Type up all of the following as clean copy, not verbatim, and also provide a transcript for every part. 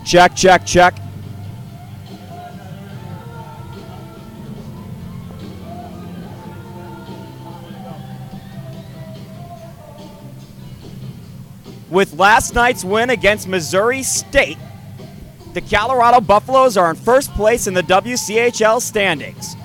Check, check, check. With last night's win against Missouri State, the Colorado Buffaloes are in first place in the WCHL standings.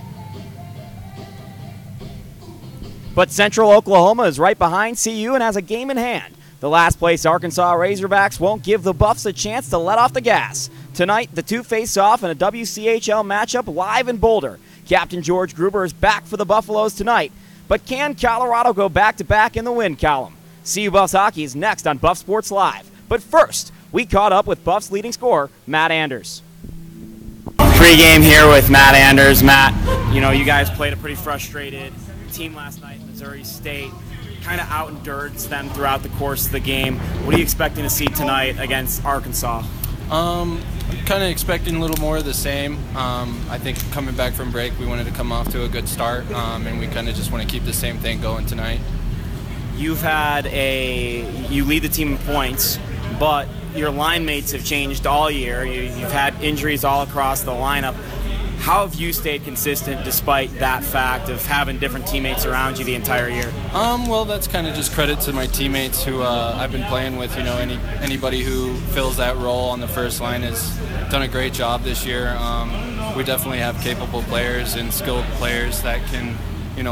But Central Oklahoma is right behind CU and has a game in hand. The last place Arkansas Razorbacks won't give the Buffs a chance to let off the gas. Tonight, the two face off in a WCHL matchup live in Boulder. Captain George Gruber is back for the Buffaloes tonight. But can Colorado go back-to-back in the win column? CU Buffs Hockey is next on Buff Sports Live. But first, we caught up with Buffs leading scorer, Matt Anders. Pre-game here with Matt Anders. Matt, you guys played a pretty frustrated team last night, Missouri State. Kind of out-endured them throughout the course of the game. What are you expecting to see tonight against Arkansas? Kind of expecting a little more of the same. I think coming back from break, we wanted to come off to a good start, and we kind of just want to keep the same thing going tonight. You lead the team in points, but your line mates have changed all year. You've had injuries all across the lineup. How have you stayed consistent despite that fact of having different teammates around you the entire year? Well, that's kind of just credit to my teammates who I've been playing with. Anybody who fills that role on the first line has done a great job this year. We definitely have capable players and skilled players that can,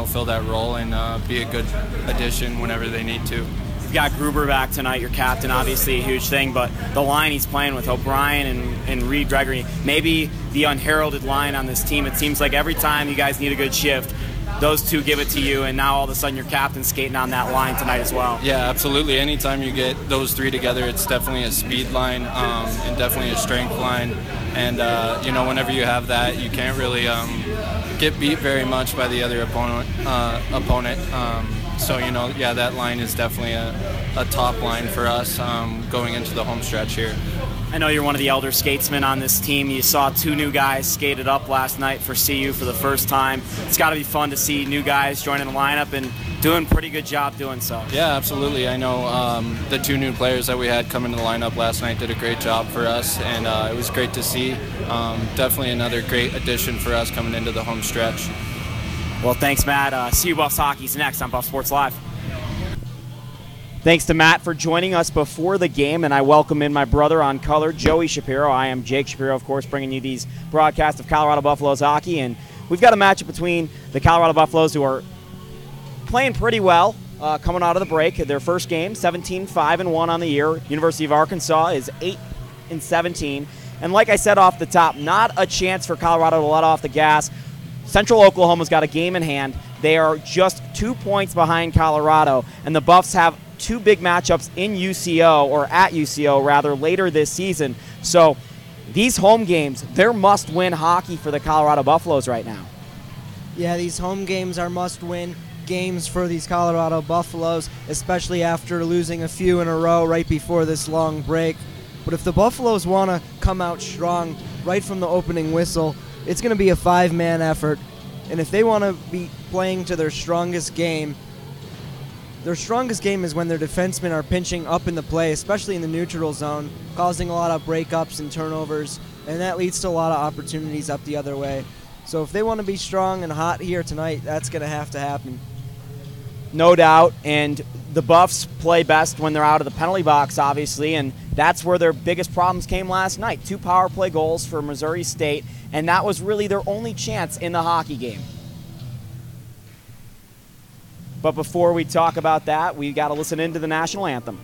fill that role and be a good addition whenever they need to. You've got Gruber back tonight, your captain, obviously a huge thing, but the line he's playing with O'Brien and Reed Gregory, maybe the unheralded line on this team. It seems like every time you guys need a good shift, those two give it to you, and now all of a sudden your captain's skating on that line tonight as well. Yeah, absolutely. Anytime you get those three together, it's definitely a speed line and definitely a strength line. And, whenever you have that, you can't really get beat very much by the other opponent. So, that line is definitely a top line for us going into the home stretch here. I know you're one of the elder skatesmen on this team. You saw two new guys skated up last night for CU for the first time. It's got to be fun to see new guys joining the lineup and doing a pretty good job doing so. Yeah, absolutely. I know the two new players that we had come into the lineup last night did a great job for us, and it was great to see. Definitely another great addition for us coming into the home stretch. Well, thanks, Matt. CU Buffs Hockey's next on Buff Sports Live. Thanks to Matt for joining us before the game, and I welcome in my brother on color, Joey Shapiro. I am Jake Shapiro, of course, bringing you these broadcasts of Colorado Buffaloes hockey, and we've got a matchup between the Colorado Buffaloes, who are playing pretty well coming out of the break. Their first game, 17-5-1 on the year. University of Arkansas is 8-17, and like I said off the top, not a chance for Colorado to let off the gas. Central Oklahoma's got a game in hand. They are just 2 points behind Colorado, and the Buffs have two big matchups in UCO, or at UCO rather, later this season. So these home games, they're must-win hockey for the Colorado Buffaloes right now. Yeah, these home games are must-win games for these Colorado Buffaloes, especially after losing a few in a row right before this long break. But if the Buffaloes want to come out strong right from the opening whistle, it's going to be a five-man effort. And if they want to be playing to their strongest game is when their defensemen are pinching up in the play, especially in the neutral zone, causing a lot of breakups and turnovers, and that leads to a lot of opportunities up the other way. So if they want to be strong and hot here tonight, that's going to have to happen. No doubt, and the Buffs play best when they're out of the penalty box, obviously, and that's where their biggest problems came last night. 2 power play goals for Missouri State, and that was really their only chance in the hockey game. But before we talk about that, we got to listen into the national anthem.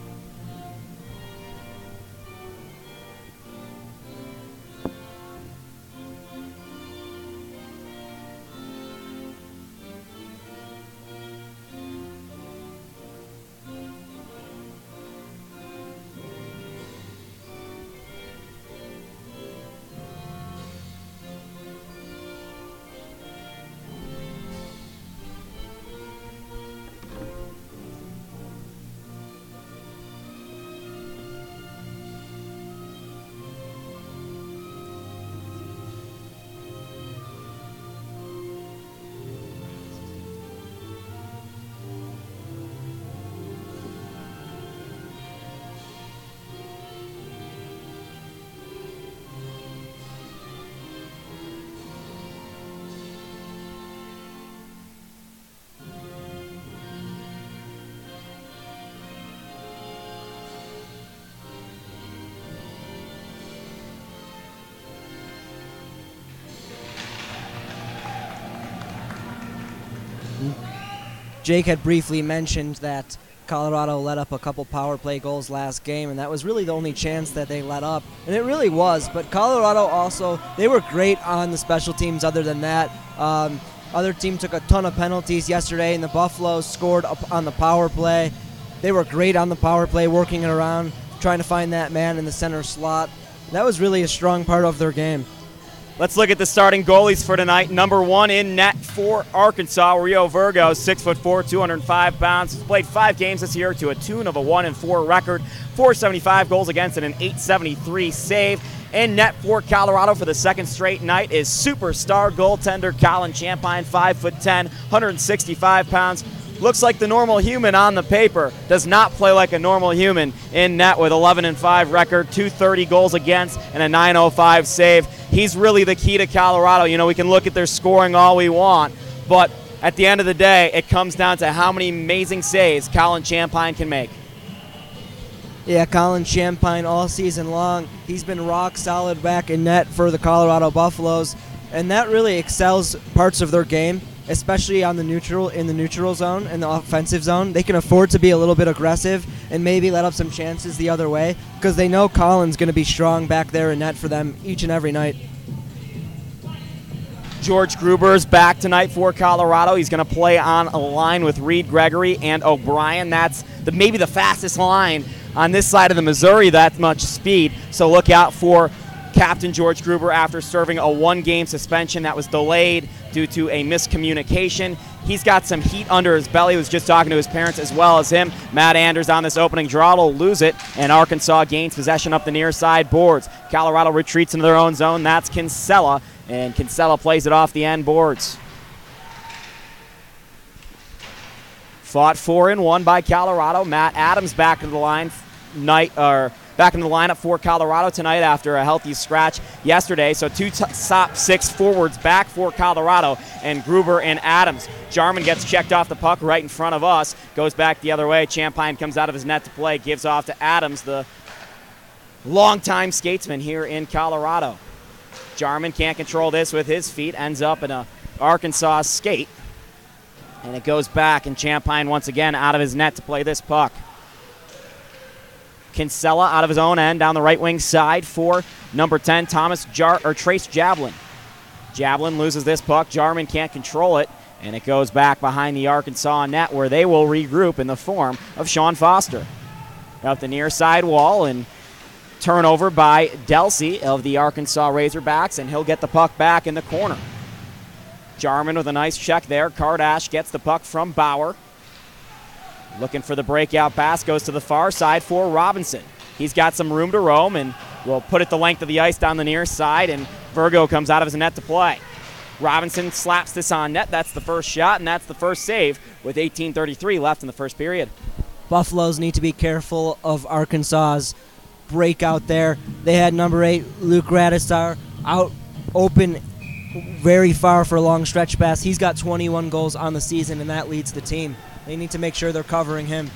Jake had briefly mentioned that Colorado let up a couple power play goals last game, and that was really the only chance that they let up, and it really was. But Colorado also, they were great on the special teams other than that. Other team took a ton of penalties yesterday, and the Buffaloes scored up on the power play. They were great on the power play, working it around, trying to find that man in the center slot. That was really a strong part of their game. Let's look at the starting goalies for tonight. Number 1 in net for Arkansas, Rio Virgo, 6'4", 205 pounds. He's played 5 games this year to a tune of a 1-4 record, 475 goals against and an 873 save. In net for Colorado for the second straight night is superstar goaltender Colin Champagne, 5'10", 165 pounds. Looks like the normal human on the paper. Does not play like a normal human in net with 11-5 record, 230 goals against, and a 905 save. He's really the key to Colorado. You know, we can look at their scoring all we want, but at the end of the day, it comes down to how many amazing saves Colin Champagne can make. Yeah, Colin Champagne all season long. He's been rock solid back in net for the Colorado Buffaloes, and that really excels parts of their game, especially on the neutral zone and the offensive zone. They can afford to be a little bit aggressive and maybe let up some chances the other way because they know Colin's going to be strong back there in net for them each and every night. George Gruber is back tonight for Colorado. He's going to play on a line with Reed Gregory and O'Brien. That's maybe the fastest line on this side of the Missouri, that much speed. So look out for Captain George Gruber after serving a 1-game suspension that was delayed due to a miscommunication. He's got some heat under his belly. He was just talking to his parents as well as him. Matt Anders on this opening draw will lose it, and Arkansas gains possession up the near side boards. Colorado retreats into their own zone. That's Kinsella, and Kinsella plays it off the end boards. Fought for and won by Colorado. Matt Adams back into the line back into the lineup for Colorado tonight after a healthy scratch yesterday. So 2 top 6 forwards back for Colorado, and Gruber and Adams. Jarman gets checked off the puck right in front of us, goes back the other way. Champagne comes out of his net to play, gives off to Adams, the longtime skatesman here in Colorado. Jarman can't control this with his feet, ends up in a Arkansas skate, and it goes back, and Champagne once again out of his net to play this puck. Kinsella out of his own end down the right wing side for number 10, Trace Javelin. Javelin loses this puck. Jarman can't control it, and it goes back behind the Arkansas net where they will regroup in the form of Sean Foster. Up the near side wall, and turnover by Delsey of the Arkansas Razorbacks, and he'll get the puck back in the corner. Jarman with a nice check there. Kardash gets the puck from Bauer. Looking for the breakout pass, goes to the far side for Robinson. He's got some room to roam and will put it the length of the ice down the near side, and Virgo comes out of his net to play. Robinson slaps this on net. That's the first shot, and that's the first save with 18:33 left in the first period. Buffaloes need to be careful of Arkansas's breakout there. They had number 8, Luke Radisar, out open very far for a long stretch pass. He's got 21 goals on the season, and that leads the team. They need to make sure they're covering him.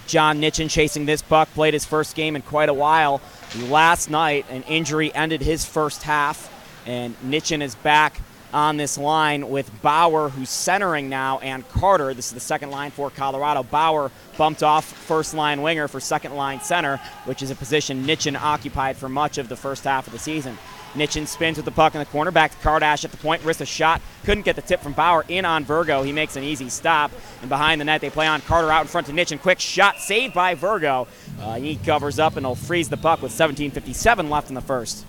John Nitchin chasing this puck, played his first game in quite a while. Last night, an injury ended his first half, and Nitchin is back on this line with Bauer, who's centering now, and Carter. This is the second line for Colorado. Bauer bumped off first-line winger for second-line center, which is a position Nitchin occupied for much of the first half of the season. Nitchin spins with the puck in the corner, back to Kardash at the point, wrist a shot, couldn't get the tip from Bauer, in on Virgo. He makes an easy stop, and behind the net they play on Carter out in front to Nitchin. Quick shot, saved by Virgo. He covers up and will freeze the puck with 17:57 left in the first.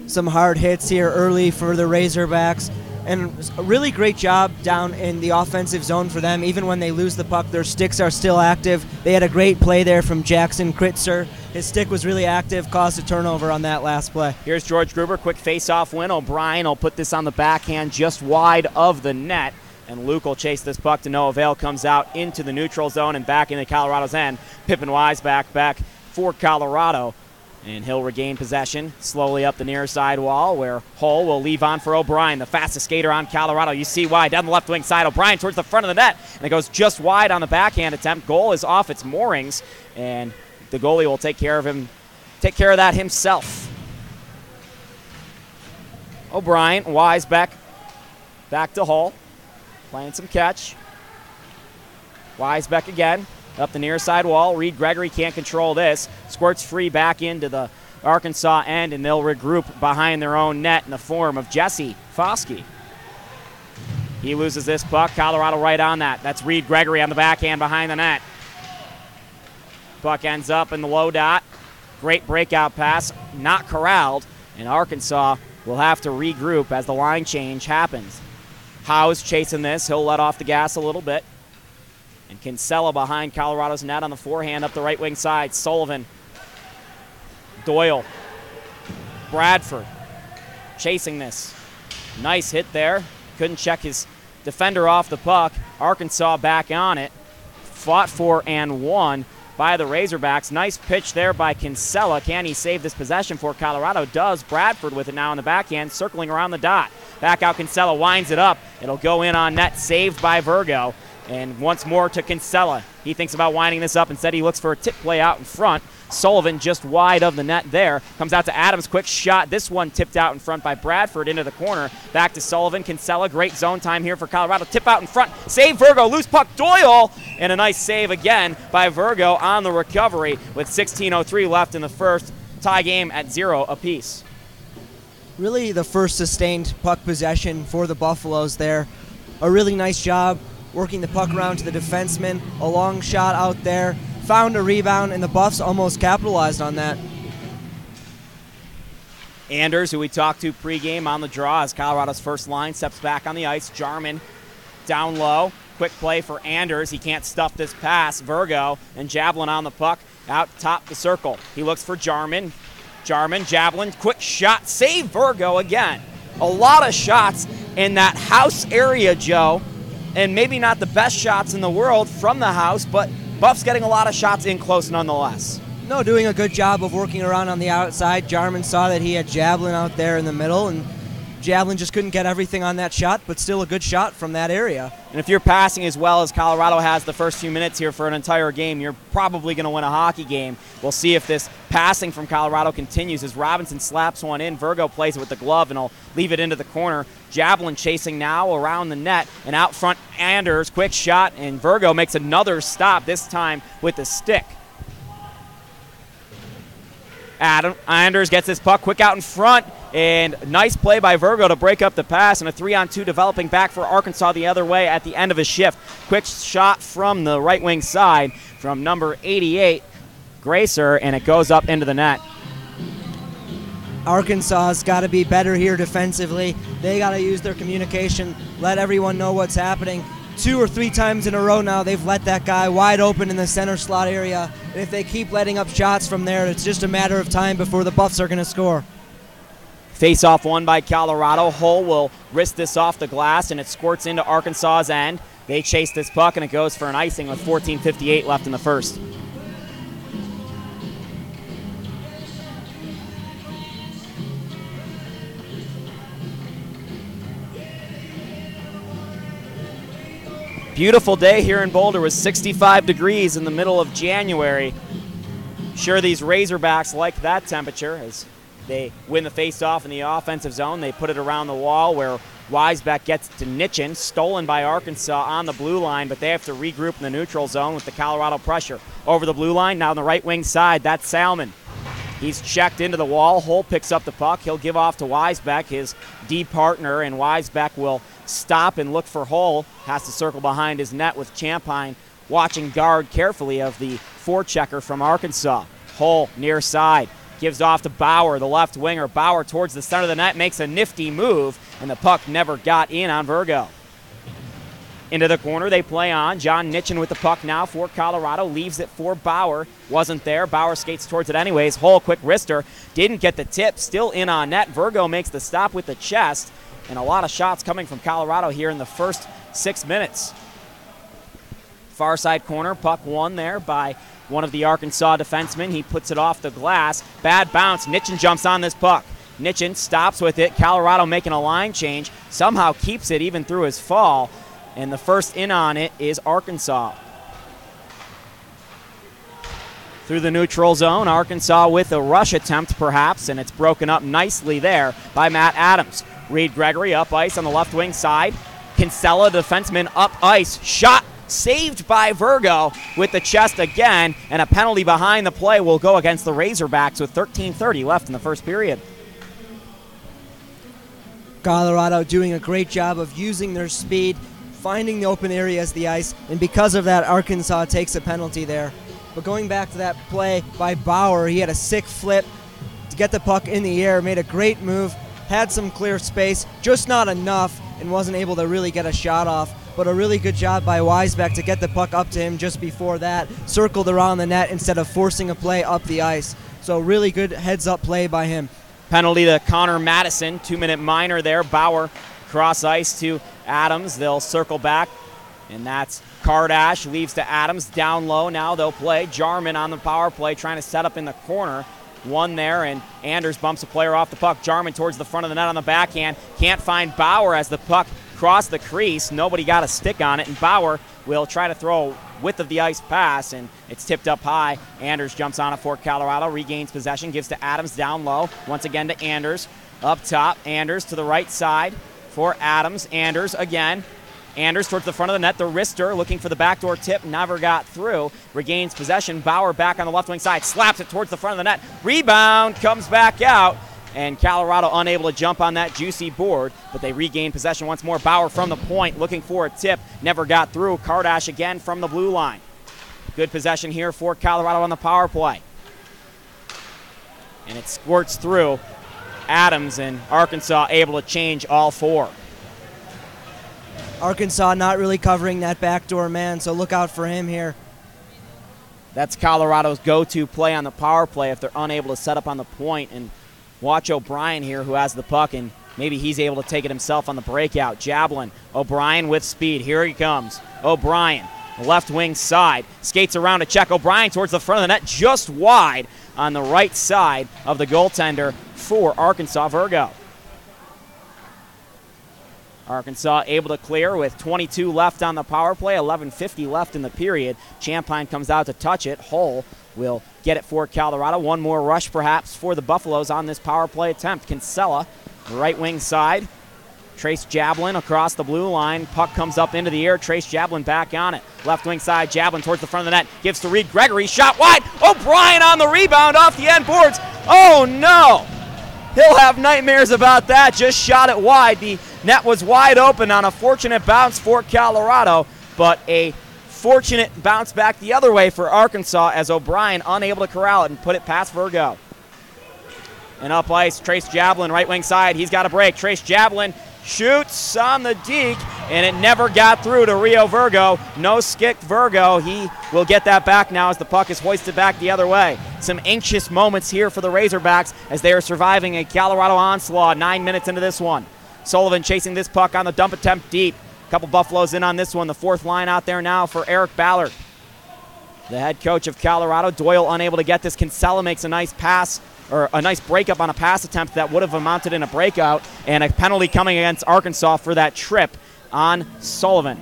Some hard hits here early for the Razorbacks, and a really great job down in the offensive zone for them. Even when they lose the puck, their sticks are still active. They had a great play there from Jackson Kritzer. His stick was really active, caused a turnover on that last play. Here's George Gruber, quick face-off win. O'Brien will put this on the backhand just wide of the net, and Luke will chase this puck to no avail, comes out into the neutral zone and back into Colorado's end. Pippin Weisbach back for Colorado, and he'll regain possession slowly up the near side wall where Hull will leave on for O'Brien, the fastest skater on Colorado. You see why, down the left wing side, O'Brien towards the front of the net, and it goes just wide on the backhand attempt. Goal is off its moorings, and the goalie will take care of that himself. O'Brien, Weisbach, back to Hull. playing some catch. Wisebeck again, up the near side wall. Reed Gregory can't control this. Squirts free back into the Arkansas end, and they'll regroup behind their own net in the form of Jesse Foskey. He loses this puck. Colorado right on that. That's Reed Gregory on the backhand behind the net. Puck ends up in the low dot. Great breakout pass, not corralled, and Arkansas will have to regroup as the line change happens. Howe's chasing this. He'll let off the gas a little bit. And Kinsella behind Colorado's net on the forehand up the right wing side. Sullivan, Doyle, Bradford chasing this. Nice hit there. Couldn't check his defender off the puck. Arkansas back on it. Fought for and won by the Razorbacks. Nice pitch there by Kinsella. Can he save this possession for Colorado? Does. Bradford with it now in the backhand, circling around the dot. Back out Kinsella, winds it up. It'll go in on net, saved by Virgo. And once more to Kinsella. He thinks about winding this up. Instead, he looks for a tip play out in front. Sullivan just wide of the net there. Comes out to Adams, quick shot. This one tipped out in front by Bradford into the corner. Back to Sullivan. Kinsella, great zone time here for Colorado. Tip out in front. Save Virgo, loose puck, Doyle. And a nice save again by Virgo on the recovery with 16:03 left in the first. Tie game at 0 apiece. Really the first sustained puck possession for the Buffaloes there. A really nice job working the puck around to the defenseman. A long shot out there. Found a rebound, and the Buffs almost capitalized on that. Anders, who we talked to pregame on the draw as Colorado's first line, steps back on the ice. Jarman down low. Quick play for Anders. He can't stuff this pass. Virgo and Javelin on the puck out top the circle. He looks for Jarman. Jarman, Javelin, quick shot. Save Virgo again. A lot of shots in that house area, Joe. And maybe not the best shots in the world from the house, but Buff's getting a lot of shots in close nonetheless. No, doing a good job of working around on the outside. Jarman saw that he had Javelin out there in the middle, and Javelin just couldn't get everything on that shot, but still a good shot from that area. And if you're passing as well as Colorado has the first few minutes here for an entire game, you're probably going to win a hockey game. We'll see if this passing from Colorado continues as Robinson slaps one in. Virgo plays it with the glove, and he'll leave it into the corner. Javelin chasing now around the net, and out front, Anders, quick shot, and Virgo makes another stop, this time with the stick. Anders gets this puck quick out in front, and nice play by Virgo to break up the pass, and a 3-on-2 developing back for Arkansas the other way at the end of his shift. Quick shot from the right wing side from number 88, Gracer, and it goes up into the net. Arkansas's got to be better here defensively. They got to use their communication, let everyone know what's happening. 2 or 3 times in a row now, they've let that guy wide open in the center slot area. And if they keep letting up shots from there, it's just a matter of time before the Buffs are going to score. Face-off won by Colorado. Hull will wrist this off the glass, and it squirts into Arkansas's end. They chase this puck, and it goes for an icing with 14:58 left in the first. Beautiful day here in Boulder with 65 degrees in the middle of January. Sure, these Razorbacks like that temperature as they win the face-off in the offensive zone. They put it around the wall where Wisebeck gets to Nitchin, stolen by Arkansas on the blue line, but they have to regroup in the neutral zone with the Colorado pressure. Over the blue line, now on the right wing side, that's Salmon. He's checked into the wall. Hull picks up the puck. He'll give off to Wisebeck, his D partner, and Wisebeck will stop and look for Hull. Has to circle behind his net with Champagne watching guard carefully of the forechecker from Arkansas. Hull near side. Gives off to Bauer, the left winger. Bauer towards the center of the net, makes a nifty move, and the puck never got in on Virgo. Into the corner, they play on. John Nitchin with the puck now for Colorado. Leaves it for Bauer. Wasn't there. Bauer skates towards it anyways. Hull, quick wrister. Didn't get the tip. Still in on net. Virgo makes the stop with the chest. And a lot of shots coming from Colorado here in the first 6 minutes. Far side corner, puck won there by one of the Arkansas defensemen. He puts it off the glass. Bad bounce. Nitchin jumps on this puck. Nitchin stops with it. Colorado making a line change. Somehow keeps it even through his fall. And the first in on it is Arkansas. Through the neutral zone, Arkansas with a rush attempt perhaps, and it's broken up nicely there by Matt Adams. Reed Gregory up ice on the left wing side. Kinsella, defenseman, up ice. Shot saved by Virgo with the chest again, and a penalty behind the play will go against the Razorbacks with 13:30 left in the first period. Colorado doing a great job of using their speed, finding the open areas of the ice, and because of that, Arkansas takes a penalty there. But going back to that play by Bauer, he had a sick flip to get the puck in the air, made a great move, had some clear space, just not enough, and wasn't able to really get a shot off. But a really good job by Weisbeck to get the puck up to him just before that, circled around the net instead of forcing a play up the ice. So really good heads-up play by him. Penalty to Connor Madison, 2-minute minor there. Bauer cross ice to Adams. They'll circle back, and that's Kardash. Leaves to Adams. Down low now they'll play. Jarman on the power play trying to set up in the corner. One there, and Anders bumps a player off the puck. Jarman towards the front of the net on the backhand. Can't find Bauer as the puck crossed the crease. Nobody got a stick on it, and Bauer will try to throw a width of the ice pass, and it's tipped up high. Anders jumps on it for Colorado, regains possession, gives to Adams down low. Once again to Anders. Up top, Anders to the right side for Adams. Anders again. Anders towards the front of the net. The wrister looking for the backdoor tip. Never got through. Regains possession. Bauer back on the left wing side. Slaps it towards the front of the net. Rebound comes back out. And Colorado unable to jump on that juicy board. But they regain possession once more. Bauer from the point looking for a tip. Never got through. Kardash again from the blue line. Good possession here for Colorado on the power play. And it squirts through. Adams and Arkansas able to change all four. Arkansas not really covering that backdoor man, so look out for him here. That's Colorado's go-to play on the power play if they're unable to set up on the point. And watch O'Brien here, who has the puck, and maybe he's able to take it himself on the breakout. Jablin, O'Brien with speed. Here he comes. O'Brien, left wing side, skates around to check O'Brien towards the front of the net, just wide on the right side of the goaltender for Arkansas. Virgo. Arkansas able to clear with 22 left on the power play, 11:50 left in the period. Champagne comes out to touch it. Hull will get it for Colorado. One more rush perhaps for the Buffaloes on this power play attempt. Kinsella, right wing side. Trace Jablin across the blue line. Puck comes up into the air. Trace Jablin back on it. Left wing side, Jablin towards the front of the net. Gives to Reed Gregory. Shot wide. O'Brien on the rebound off the end boards. Oh no! He'll have nightmares about that. Just shot it wide. The net was wide open on a fortunate bounce for Colorado, but a fortunate bounce back the other way for Arkansas as O'Brien unable to corral it and put it past Virgo. And up ice, Trace Jablin, right wing side. He's got a break. Trace Jablin shoots on the deke, and it never got through to Rio Virgo. No skick Virgo. He will get that back now as the puck is hoisted back the other way. Some anxious moments here for the Razorbacks as they are surviving a Colorado onslaught 9 minutes into this one. Sullivan chasing this puck on the dump attempt deep. A couple Buffaloes in on this one. The fourth line out there now for Eric Ballard. The head coach of Colorado, Doyle, unable to get this. Kinsella makes a nice pass, or a nice breakup on a pass attempt that would have amounted in a breakout, and a penalty coming against Arkansas for that trip on Sullivan.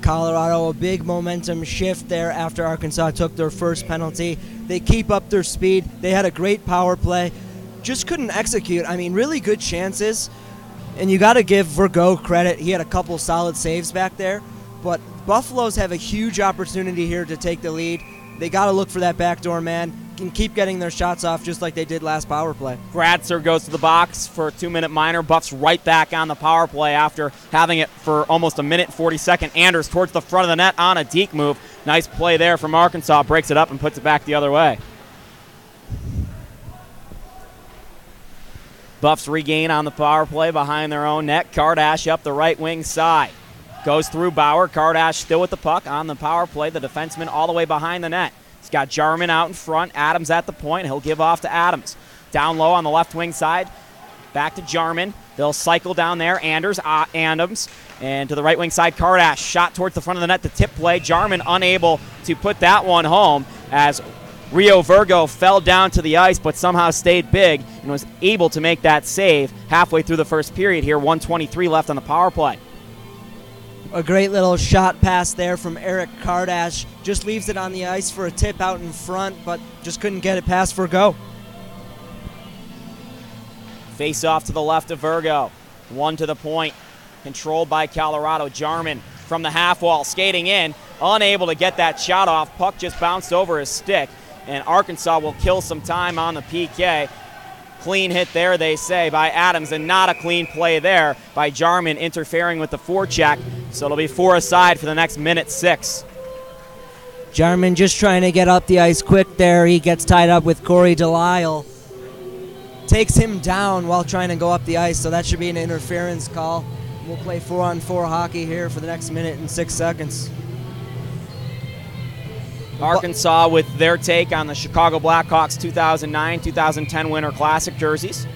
Colorado, a big momentum shift there after Arkansas took their first penalty. They keep up their speed. They had a great power play. Just couldn't execute. I mean, really good chances. And you got to give Virgo credit. He had a couple solid saves back there. But Buffaloes have a huge opportunity here to take the lead. They got to look for that backdoor man and keep getting their shots off just like they did last power play. Gratzer goes to the box for a 2-minute minor. Buffs right back on the power play after having it for almost a minute 40-second. Anders towards the front of the net on a deke move. Nice play there from Arkansas. Breaks it up and puts it back the other way. Buffs regain on the power play behind their own net. Kardash up the right wing side. Goes through Bauer. Kardash still with the puck on the power play. The defenseman all the way behind the net. He's got Jarman out in front. Adams at the point. He'll give off to Adams. Down low on the left wing side. Back to Jarman. They'll cycle down there. Adams. And to the right wing side, Kardash. Shot towards the front of the net. The tip play. Jarman unable to put that one home as Rio Virgo fell down to the ice but somehow stayed big and was able to make that save halfway through the first period here. 1:23 left on the power play. A great little shot pass there from Eric Kardash. Just leaves it on the ice for a tip out in front, but just couldn't get it past Virgo. Face off to the left of Virgo. One to the point, controlled by Colorado. Jarman from the half wall, skating in, unable to get that shot off. Puck just bounced over his stick, and Arkansas will kill some time on the PK. Clean hit there, they say, by Adams, and not a clean play there by Jarman interfering with the forecheck. So it'll be 4 aside for the next minute 6. Jarman just trying to get up the ice quick there. He gets tied up with Corey Delisle. Takes him down while trying to go up the ice, so that should be an interference call. We'll play 4-on-4 hockey here for the next minute and 6 seconds. Arkansas with their take on the Chicago Blackhawks 2009-2010 Winter Classic jerseys.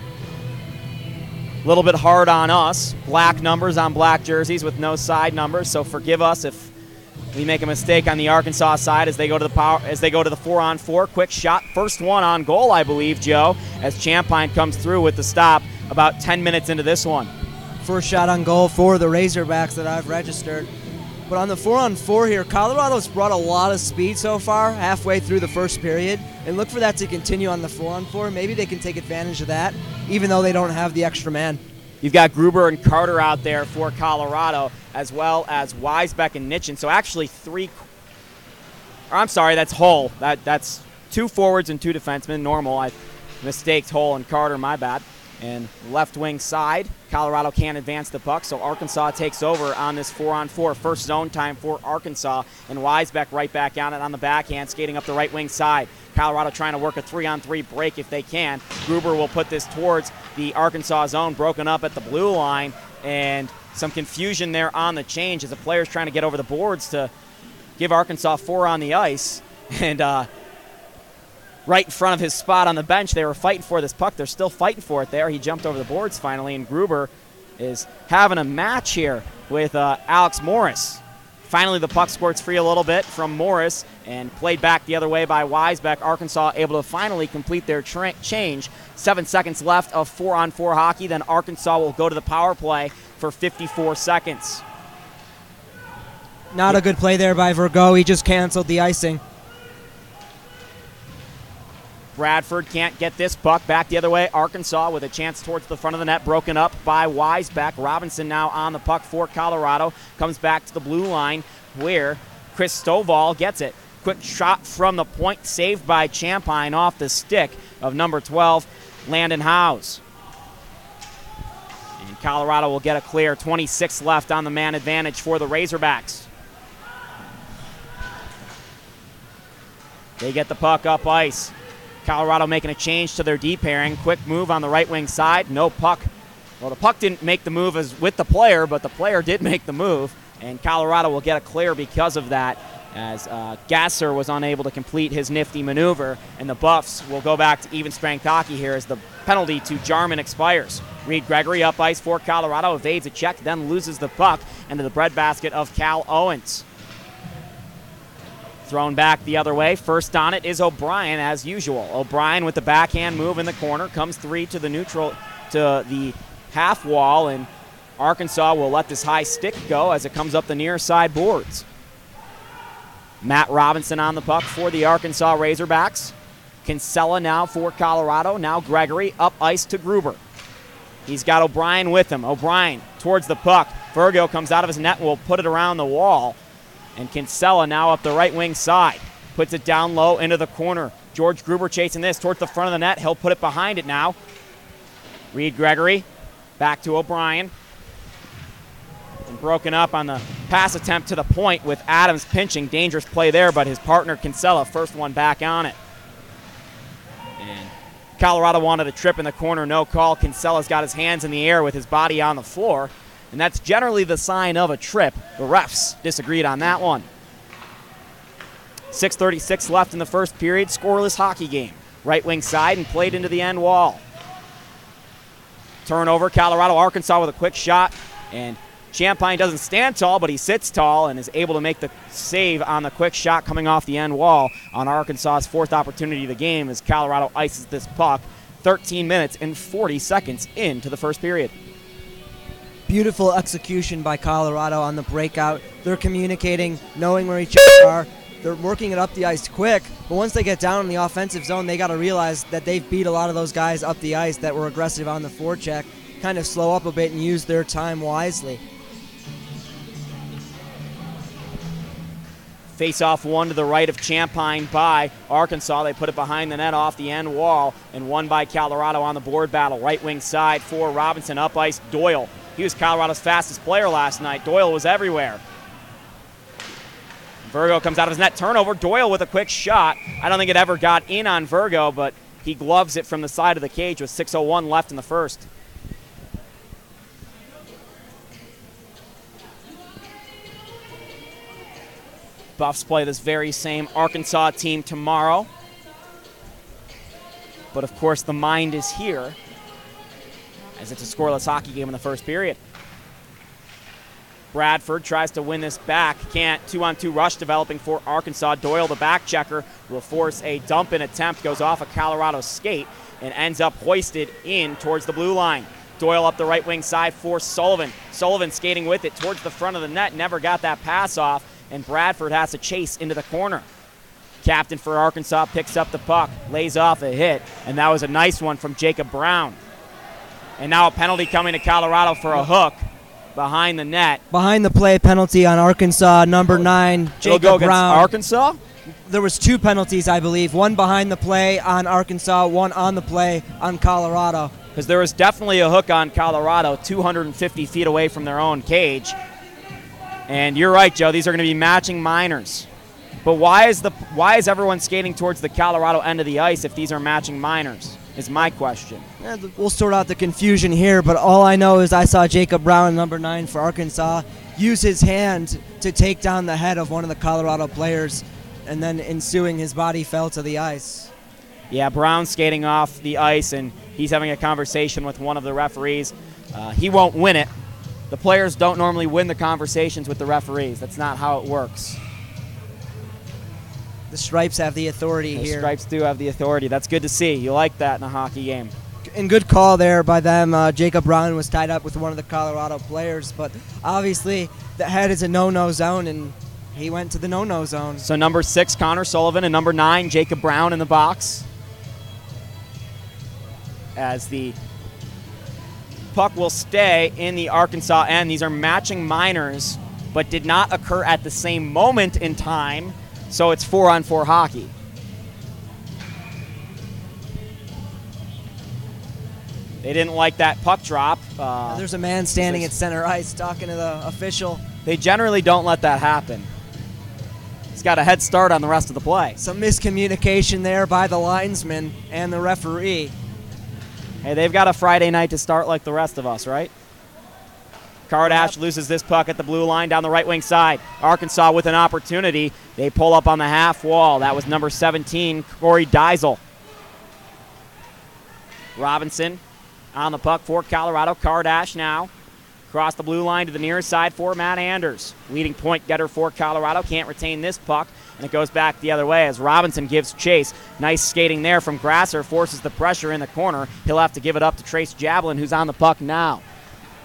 A little bit hard on us. Black numbers on black jerseys with no side numbers, so forgive us if we make a mistake on the Arkansas side as they go to the 4-on-4. Quick shot, first one on goal, I believe, Joe, as Champagne comes through with the stop about 10 minutes into this one. First shot on goal for the Razorbacks that I've registered. But on the 4-on-4 here, Colorado's brought a lot of speed so far, halfway through the first period, and look for that to continue on the 4-on-4. Maybe they can take advantage of that, even though they don't have the extra man. You've got Gruber and Carter out there for Colorado, as well as Weisbeck and Nitchin. So actually that's Hull. That's 2 forwards and 2 defensemen, normal. I mistaked Hull and Carter, my bad. And left wing side, Colorado can't advance the puck, so Arkansas takes over on this 4-on-4. First zone time for Arkansas, and Weisbeck right back on it on the backhand, skating up the right wing side. Colorado trying to work a 3-on-3 break if they can. Gruber will put this towards the Arkansas zone, broken up at the blue line, and some confusion there on the change as the players trying to get over the boards to give Arkansas 4 on the ice. And right in front of his spot on the bench, they were fighting for this puck. They're still fighting for it there. He jumped over the boards finally, and Gruber is having a match here with Alex Morris. Finally, the puck squirts free a little bit from Morris and played back the other way by Weisbeck. Arkansas able to finally complete their change. 7 seconds left of 4-on-4 hockey. Then Arkansas will go to the power play for 54 seconds. Not a good play there by Vergo. He just canceled the icing. Bradford can't get this puck back the other way. Arkansas with a chance towards the front of the net, broken up by Weisbeck. Robinson now on the puck for Colorado. Comes back to the blue line where Chris Stovall gets it. Quick shot from the point, saved by Champagne off the stick of number 12, Landon Howes. And Colorado will get a clear. 26 left on the man advantage for the Razorbacks. They get the puck up ice. Colorado making a change to their D pairing. Quick move on the right wing side. No puck. Well, the puck didn't make the move as with the player, but the player did make the move. And Colorado will get a clear because of that, as Gasser was unable to complete his nifty maneuver. And the Buffs will go back to even strength hockey here as the penalty to Jarman expires. Reed Gregory up ice for Colorado, evades a check, then loses the puck into the breadbasket of Cal Owens. Thrown back the other way. First on it is O'Brien, as usual. O'Brien with the backhand move in the corner. Comes 3 to the neutral, to the half wall, and Arkansas will let this high stick go as it comes up the near side boards. Matt Robinson on the puck for the Arkansas Razorbacks. Kinsella now for Colorado. Now Gregory up ice to Gruber. He's got O'Brien with him. O'Brien towards the puck. Virgo comes out of his net and will put it around the wall. And Kinsella now up the right wing side. Puts it down low into the corner. George Gruber chasing this towards the front of the net. He'll put it behind it now. Reed Gregory back to O'Brien. And broken up on the pass attempt to the point with Adams pinching. Dangerous play there, but his partner Kinsella, first one back on it. And Colorado wanted a trip in the corner, no call. Kinsella's got his hands in the air with his body on the floor. And that's generally the sign of a trip. The refs disagreed on that one. 6:36 left in the first period. Scoreless hockey game. Right wing side and played into the end wall. Turnover, Colorado, Arkansas with a quick shot. And Champagne doesn't stand tall, but he sits tall and is able to make the save on the quick shot coming off the end wall on Arkansas's 4th opportunity of the game as Colorado ices this puck 13 minutes and 40 seconds into the first period. Beautiful execution by Colorado on the breakout. They're communicating, knowing where each other are. They're working it up the ice quick, but once they get down in the offensive zone, they got to realize that they've beat a lot of those guys up the ice that were aggressive on the forecheck. kind of slow up a bit and use their time wisely. Face-off one to the right of Champaign by Arkansas. They put it behind the net off the end wall, and one by Colorado on the board battle. Right wing side for Robinson, up ice Doyle. He was Colorado's fastest player last night. Doyle was everywhere. Virgo comes out of his net. Turnover. Doyle with a quick shot. I don't think it ever got in on Virgo, but he gloves it from the side of the cage with 6:01 left in the first. Buffs play this very same Arkansas team tomorrow. But of course the mind is here, as it's a scoreless hockey game in the first period. Bradford tries to win this back. Can't. 2-on-2 rush developing for Arkansas. Doyle, the back checker, will force a dump-in attempt. Goes off a Colorado skate and ends up hoisted in towards the blue line. Doyle up the right wing side for Sullivan. Sullivan skating with it towards the front of the net. Never got that pass off, and Bradford has to chase into the corner. Captain for Arkansas picks up the puck, lays off a hit, and that was a nice one from Jacob Brown. And now a penalty coming to Colorado for a hook behind the net. Behind the play penalty on Arkansas, number 9, Jacob Brown. Arkansas? There was 2 penalties, I believe. One behind the play on Arkansas, one on the play on Colorado. Because there was definitely a hook on Colorado, 250 feet away from their own cage. And you're right, Joe, these are going to be matching minors. But why is everyone skating towards the Colorado end of the ice if these are matching minors, is my question. We'll sort out the confusion here, but all I know is I saw Jacob Brown, number 9 for Arkansas, use his hand to take down the head of one of the Colorado players, and then ensuing his body fell to the ice. Yeah, Brown's skating off the ice, and he's having a conversation with one of the referees. He won't win it. The players don't normally win the conversations with the referees. That's not how it works. The Stripes have the authority here. The Stripes do have the authority. That's good to see. You like that in a hockey game. And good call there by them. Jacob Brown was tied up with one of the Colorado players, but obviously the head is a no-no zone, and he went to the no-no zone. So number 6, Connor Sullivan, and number 9, Jacob Brown in the box. As the puck will stay in the Arkansas end. These are matching minors, but did not occur at the same moment in time, so it's 4-on-4 hockey. They didn't like that puck drop. There's a man standing at center ice talking to the official. They generally don't let that happen. He's got a head start on the rest of the play. Some miscommunication there by the linesman and the referee. Hey, they've got a Friday night to start like the rest of us, right? Kardash loses this puck at the blue line down the right wing side. Arkansas with an opportunity. They pull up on the half wall. That was number 17, Corey Deisel. Robinson on the puck for Colorado. Kardash now across the blue line to the near side for Matt Anders. Leading point getter for Colorado. Can't retain this puck, and it goes back the other way as Robinson gives chase. Nice skating there from Grasser. Forces the pressure in the corner. He'll have to give it up to Trace Javelin, who's on the puck now.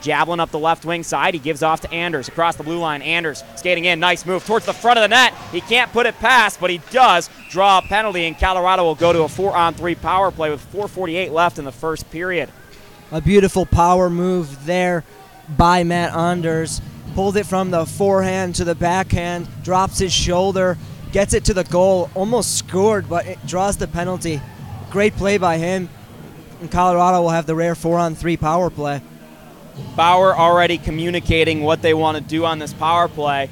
Javelin up the left wing side. He gives off to Anders across the blue line. Anders skating in. Nice move towards the front of the net. He can't put it past, but he does draw a penalty, and Colorado will go to a 4-on-3 power play with 4:48 left in the first period. A beautiful power move there by Matt Anders. Pulled it from the forehand to the backhand, drops his shoulder, gets it to the goal, almost scored, but it draws the penalty. Great play by him, and Colorado will have the rare 4-on-3 power play. Bauer already communicating what they want to do on this power play.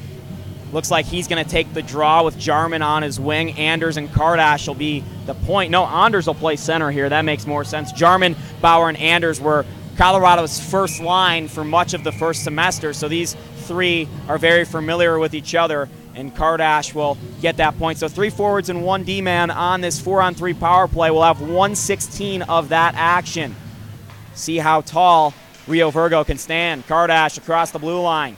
Looks like he's going to take the draw with Jarman on his wing. Anders and Kardash will be the point. No, Anders will play center here. That makes more sense. Jarman, Bauer, and Anders were Colorado's first line for much of the first semester, so these three are very familiar with each other, and Kardash will get that point. So 3 forwards and 1 D-man on this 4-on-3 power play. We'll have 1/16 of that action. See how tall Rio Virgo can stand. Kardash across the blue line.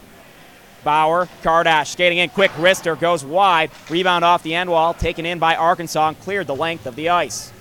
Bauer, Kardash skating in, quick wrister, goes wide. Rebound off the end wall, taken in by Arkansas and cleared the length of the ice.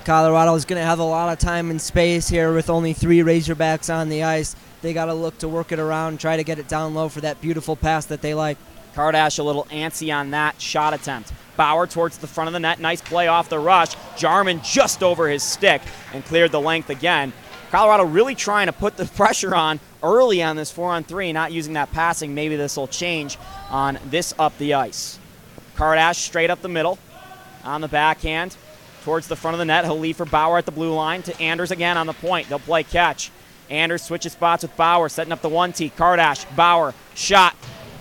Colorado is going to have a lot of time and space here with only 3 Razorbacks on the ice. They got to look to work it around, try to get it down low for that beautiful pass that they like. Kardash a little antsy on that shot attempt. Bauer towards the front of the net. Nice play off the rush. Jarman just over his stick and cleared the length again. Colorado really trying to put the pressure on early on this 4-on-3, not using that passing. Maybe this will change on this up the ice. Kardash straight up the middle on the backhand towards the front of the net. He'll lead for Bauer at the blue line to Anders again on the point. They'll play catch. Anders switches spots with Bauer, setting up the 1T. Kardash, Bauer, shot,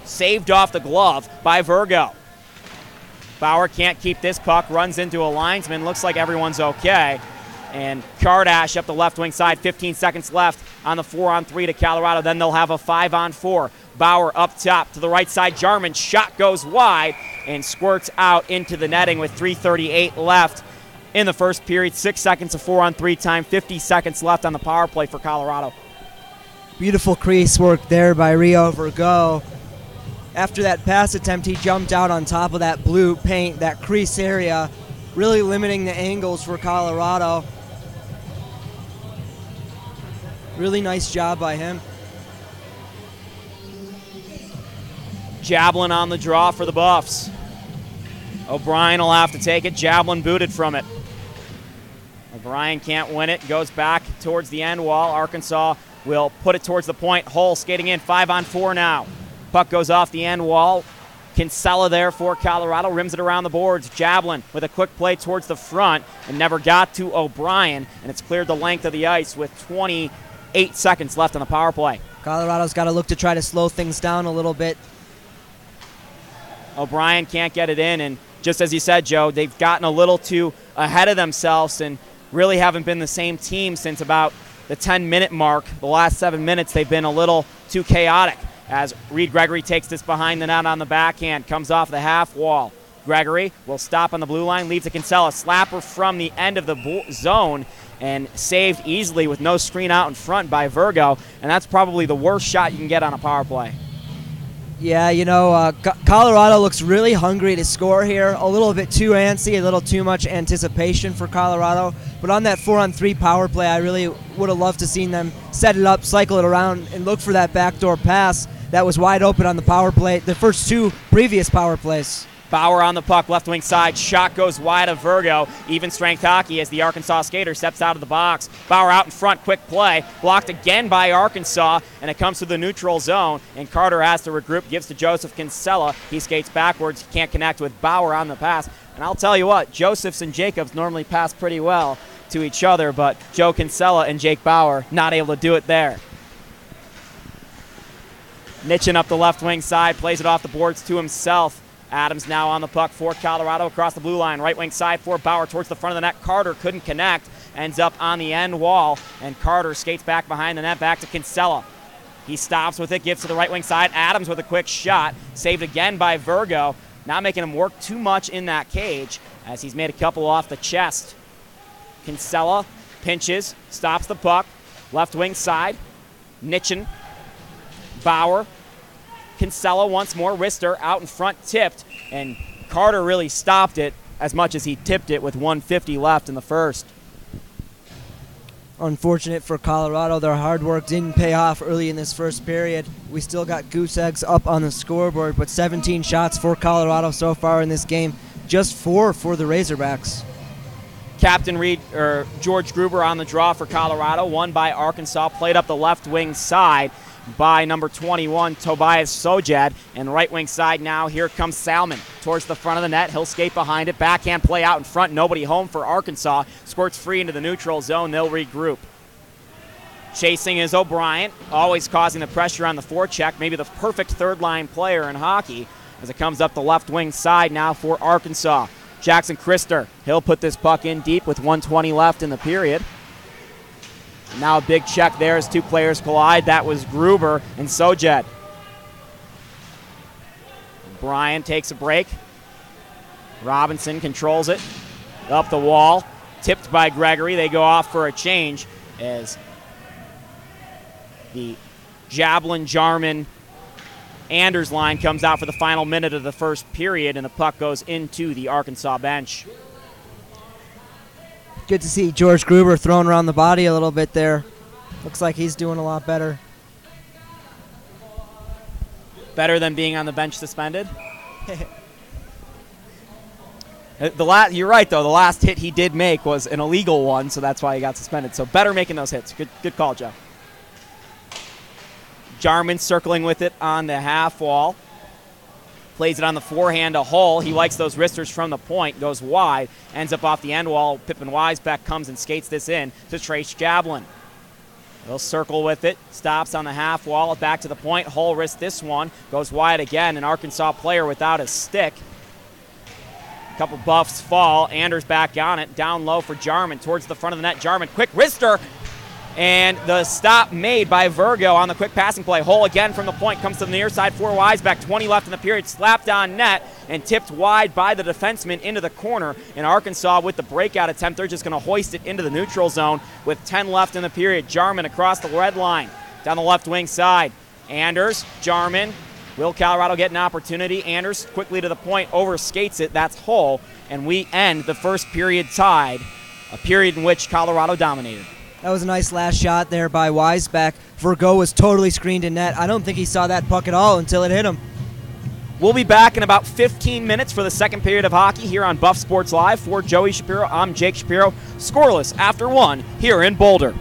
saved off the glove by Virgo. Bauer can't keep this puck, runs into a linesman. Looks like everyone's okay. And Kardash up the left wing side, 15 seconds left on the 4-on-3 to Colorado. Then they'll have a 5-on-4. Bauer up top to the right side. Jarman, shot goes wide and squirts out into the netting with 3:38 left in the first period. 6 seconds of 4-on-3 time, 50 seconds left on the power play for Colorado. Beautiful crease work there by Rio Virgo. After that pass attempt, he jumped out on top of that blue paint, that crease area, really limiting the angles for Colorado. Really nice job by him. Jablin on the draw for the Buffs. O'Brien will have to take it. Jablin booted from it. O'Brien can't win it. Goes back towards the end wall. Arkansas will put it towards the point. Hull skating in. 5-on-4 now. Puck goes off the end wall. Kinsella there for Colorado. Rims it around the boards. Jablin with a quick play towards the front and never got to O'Brien. And it's cleared the length of the ice with 28 seconds left on the power play. Colorado's got to look to try to slow things down a little bit. O'Brien can't get it in, and just as you said, Joe, they've gotten a little too ahead of themselves and really haven't been the same team since about the 10-minute mark. The last 7 minutes, they've been a little too chaotic as Reed Gregory takes this behind the net on the backhand, comes off the half wall. Gregory will stop on the blue line, leaves to Kinsella. Slapper from the end of the zone and saved easily with no screen out in front by Virgo, and that's probably the worst shot you can get on a power play. Yeah, you know, Colorado looks really hungry to score here. A little bit too antsy, a little too much anticipation for Colorado. But on that 4-on-3 power play, I really would have loved to seen them set it up, cycle it around, and look for that backdoor pass that was wide open on the power play, the first two previous power plays. Bauer on the puck, left wing side. Shot goes wide of Virgo. Even strength hockey as the Arkansas skater steps out of the box. Bauer out in front, quick play. Blocked again by Arkansas, and it comes to the neutral zone. And Carter has to regroup, gives to Joseph Kinsella. He skates backwards, can't connect with Bauer on the pass. And I'll tell you what, Josephs and Jacobs normally pass pretty well to each other, but Joe Kinsella and Jake Bauer not able to do it there. Nitchin up the left wing side, plays it off the boards to himself. Adams now on the puck for Colorado across the blue line. Right wing side for Bauer towards the front of the net. Carter couldn't connect. Ends up on the end wall. And Carter skates back behind the net, back to Kinsella. He stops with it, gives to the right wing side. Adams with a quick shot. Saved again by Virgo. Not making him work too much in that cage as he's made a couple off the chest. Kinsella pinches, stops the puck. Left wing side. Nitchin. Bauer. Kinsella once more, wrister out in front, tipped, and Carter really stopped it as much as he tipped it with 1:50 left in the first. Unfortunate for Colorado, their hard work didn't pay off early in this first period. We still got goose eggs up on the scoreboard, but 17 shots for Colorado so far in this game, just 4 for the Razorbacks. Captain George Gruber on the draw for Colorado, won by Arkansas, played up the left wing side by number 21, Tobias Sojad. And right wing side now, here comes Salmon towards the front of the net. He'll skate behind it. Backhand play out in front. Nobody home for Arkansas. Squirts free into the neutral zone. They'll regroup. Chasing is O'Brien, always causing the pressure on the forecheck. Maybe the perfect third-line player in hockey as it comes up the left wing side now for Arkansas. Jackson Krister, he'll put this puck in deep with 1:20 left in the period. Now a big check there as two players collide. That was Gruber and Sojad. Bryan takes a break. Robinson controls it. Up the wall. Tipped by Gregory. They go off for a change as the Jablin, Jarman, Anders line comes out for the final minute of the first period, and the puck goes into the Arkansas bench. Good to see George Gruber throwing around the body a little bit there. Looks like he's doing a lot better. Better than being on the bench suspended? You're right, though. The last hit he did make was an illegal one, so that's why he got suspended. So better making those hits. Good call, Joe. Jarman circling with it on the half wall. Plays it on the forehand to Hull. He likes those wristers from the point. Goes wide. Ends up off the end wall. Pippin Weisbeck comes and skates this in to Trace Jablin. He'll circle with it. Stops on the half wall. Back to the point. Hull wrists this one. Goes wide again. An Arkansas player without a stick. A couple buffs fall. Anders back on it. Down low for Jarman. Towards the front of the net. Jarman, quick wrister. And the stop made by Virgo on the quick passing play. Hull again from the point. Comes to the near side for Weisbeck. 20 left in the period. Slapped on net and tipped wide by the defenseman into the corner. And Arkansas with the breakout attempt, they're just going to hoist it into the neutral zone with 10 left in the period. Jarman across the red line. Down the left wing side. Anders, Jarman. Will Colorado get an opportunity? Anders quickly to the point. Overskates it. That's Hull. And we end the first period tied. A period in which Colorado dominated. That was a nice last shot there by Weisbeck. Virgo was totally screened in net. I don't think he saw that puck at all until it hit him. We'll be back in about 15 minutes for the second period of hockey here on Buff Sports Live. For Joey Shapiro, I'm Jake Shapiro. Scoreless after one here in Boulder.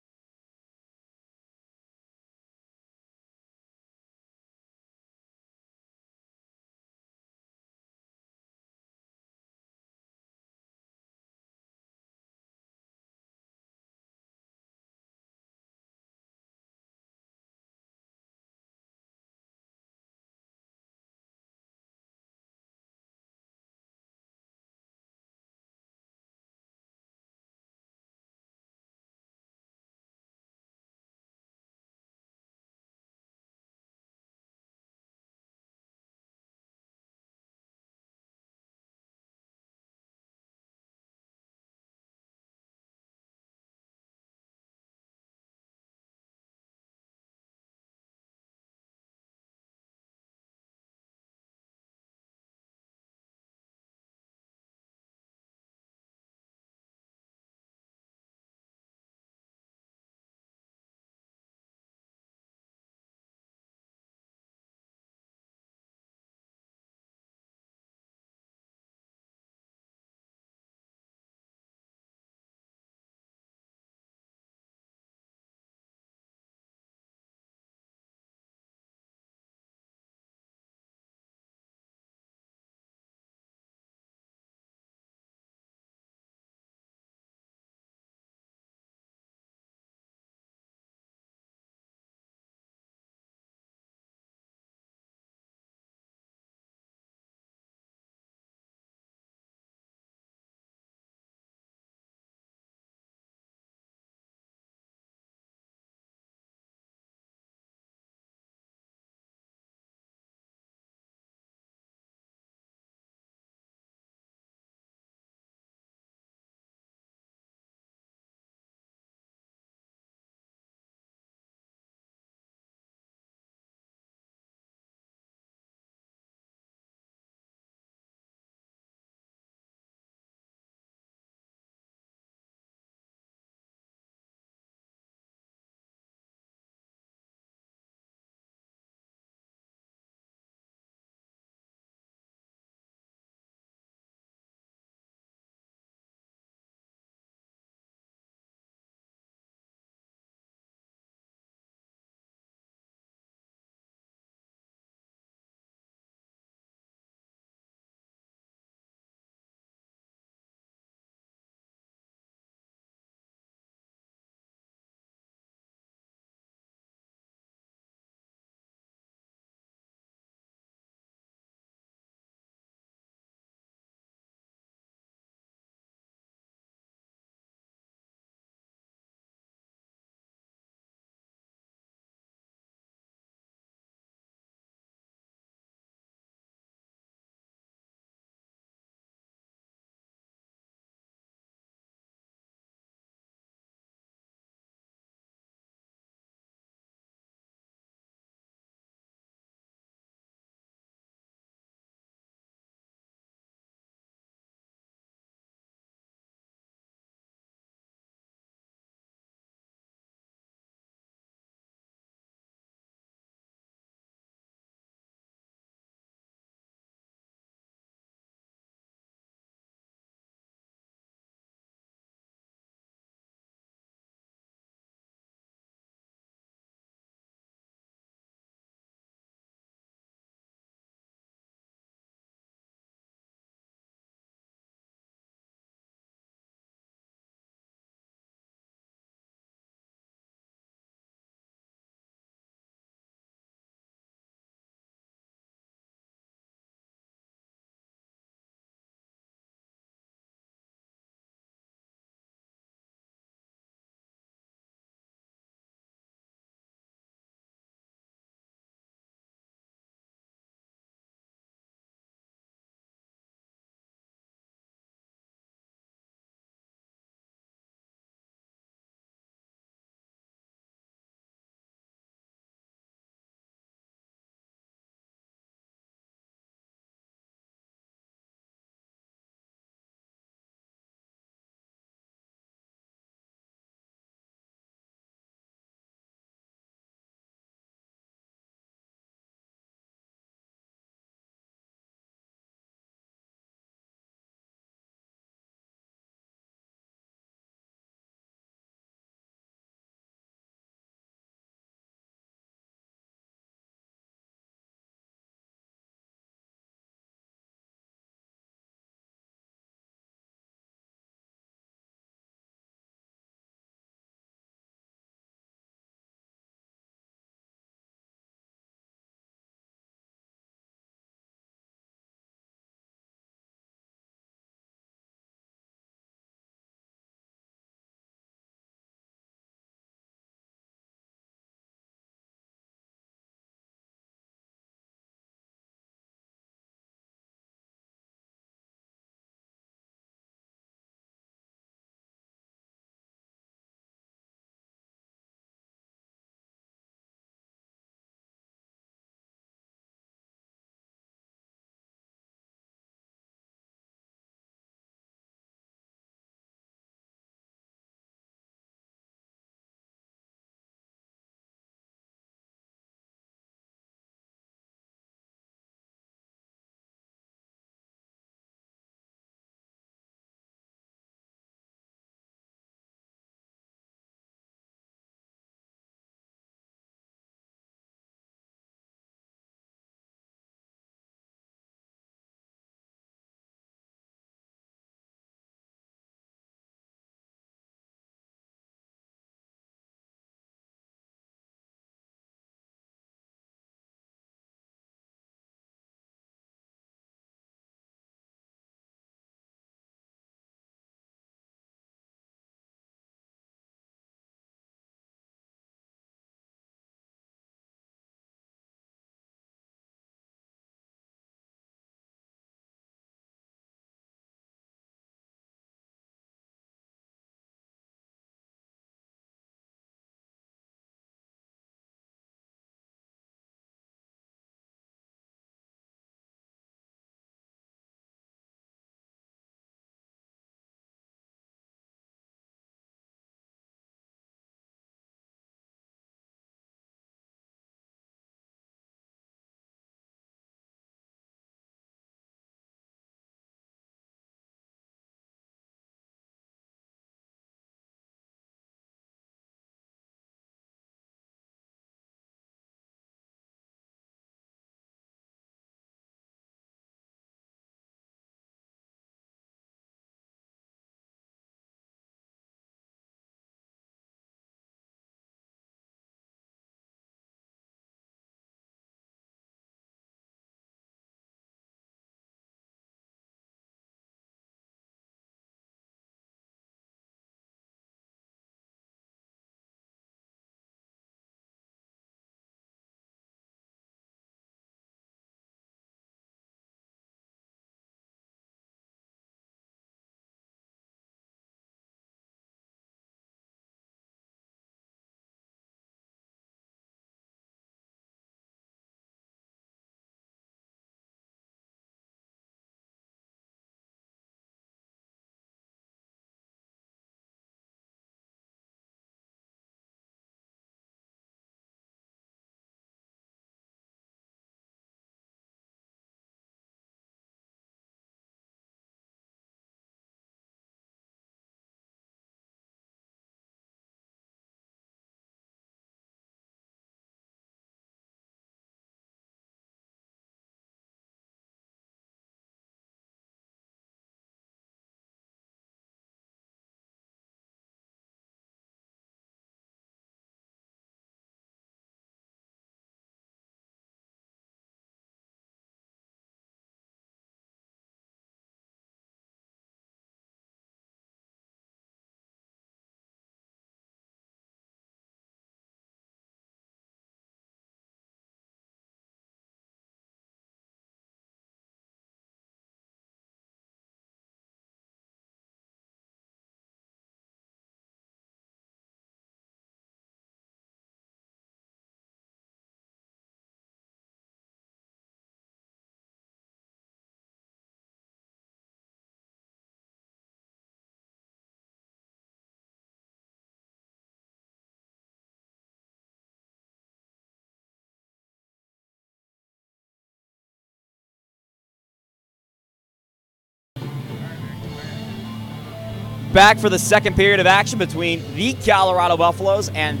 back for the second period of action between the Colorado Buffaloes and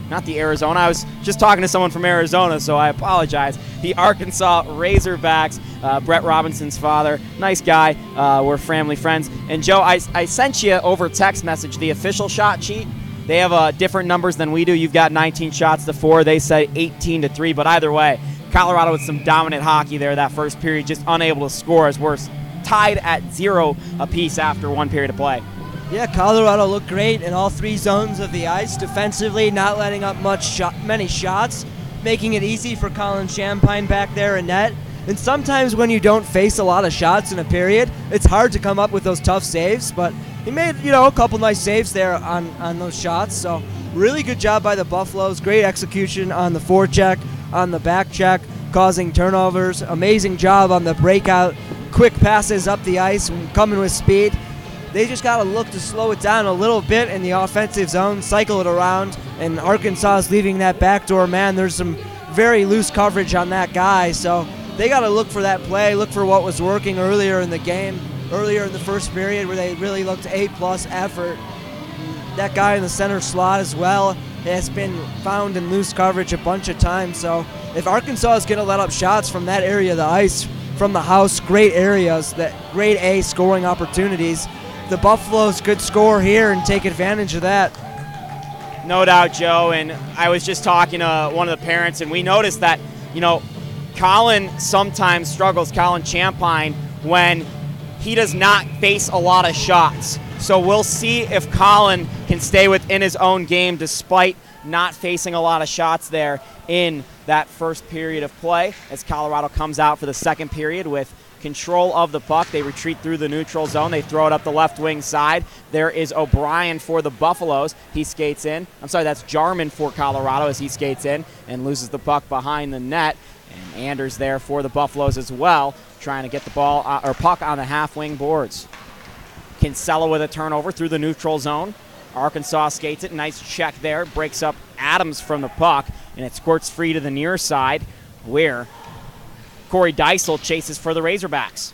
not the Arizona. I was just talking to someone from Arizona, so I apologize. The Arkansas Razorbacks. Brett Robinson's father, nice guy. We're family friends. And Joe, I sent you over text message the official shot sheet. They have different numbers than we do. You've got 19 shots to 4. They say 18 to 3. But either way, Colorado with some dominant hockey there that first period, just unable to score as we're tied at 0 apiece after 1 period of play. Yeah, Colorado looked great in all 3 zones of the ice. Defensively, not letting up many shots, making it easy for Colin Champagne back there in net. And sometimes when you don't face a lot of shots in a period, it's hard to come up with those tough saves. But he made, a couple nice saves there on those shots. So really good job by the Buffaloes. Great execution on the forecheck, on the back check, causing turnovers. Amazing job on the breakout, quick passes up the ice, coming with speed. They just got to look to slow it down a little bit in the offensive zone, cycle it around, and Arkansas is leaving that backdoor man. There's some very loose coverage on that guy, so they got to look for that play, look for what was working earlier in the game, earlier in the first period where they really looked A-plus effort. That guy in the center slot as well has been found in loose coverage a bunch of times, so if Arkansas is going to let up shots from that area of the ice, from the house, great areas, that grade A scoring opportunities, the Buffaloes could score here and take advantage of that. No doubt, Joe. And I was just talking to one of the parents, and we noticed that, Colin sometimes struggles, Colin Champagne, when he does not face a lot of shots. So we'll see if Colin can stay within his own game despite not facing a lot of shots there in that first period of play as Colorado comes out for the second period with control of the puck. They retreat through the neutral zone. They throw it up the left wing side. There is O'Brien for the Buffaloes. He skates in. I'm sorry, that's Jarman for Colorado as he skates in and loses the puck behind the net. And Anders there for the Buffaloes as well, trying to get the ball or puck on the half wing boards. Kinsella with a turnover through the neutral zone. Arkansas skates it. Nice check there. Breaks up Adams from the puck, and it squirts free to the near side where Corey Deisel chases for the Razorbacks.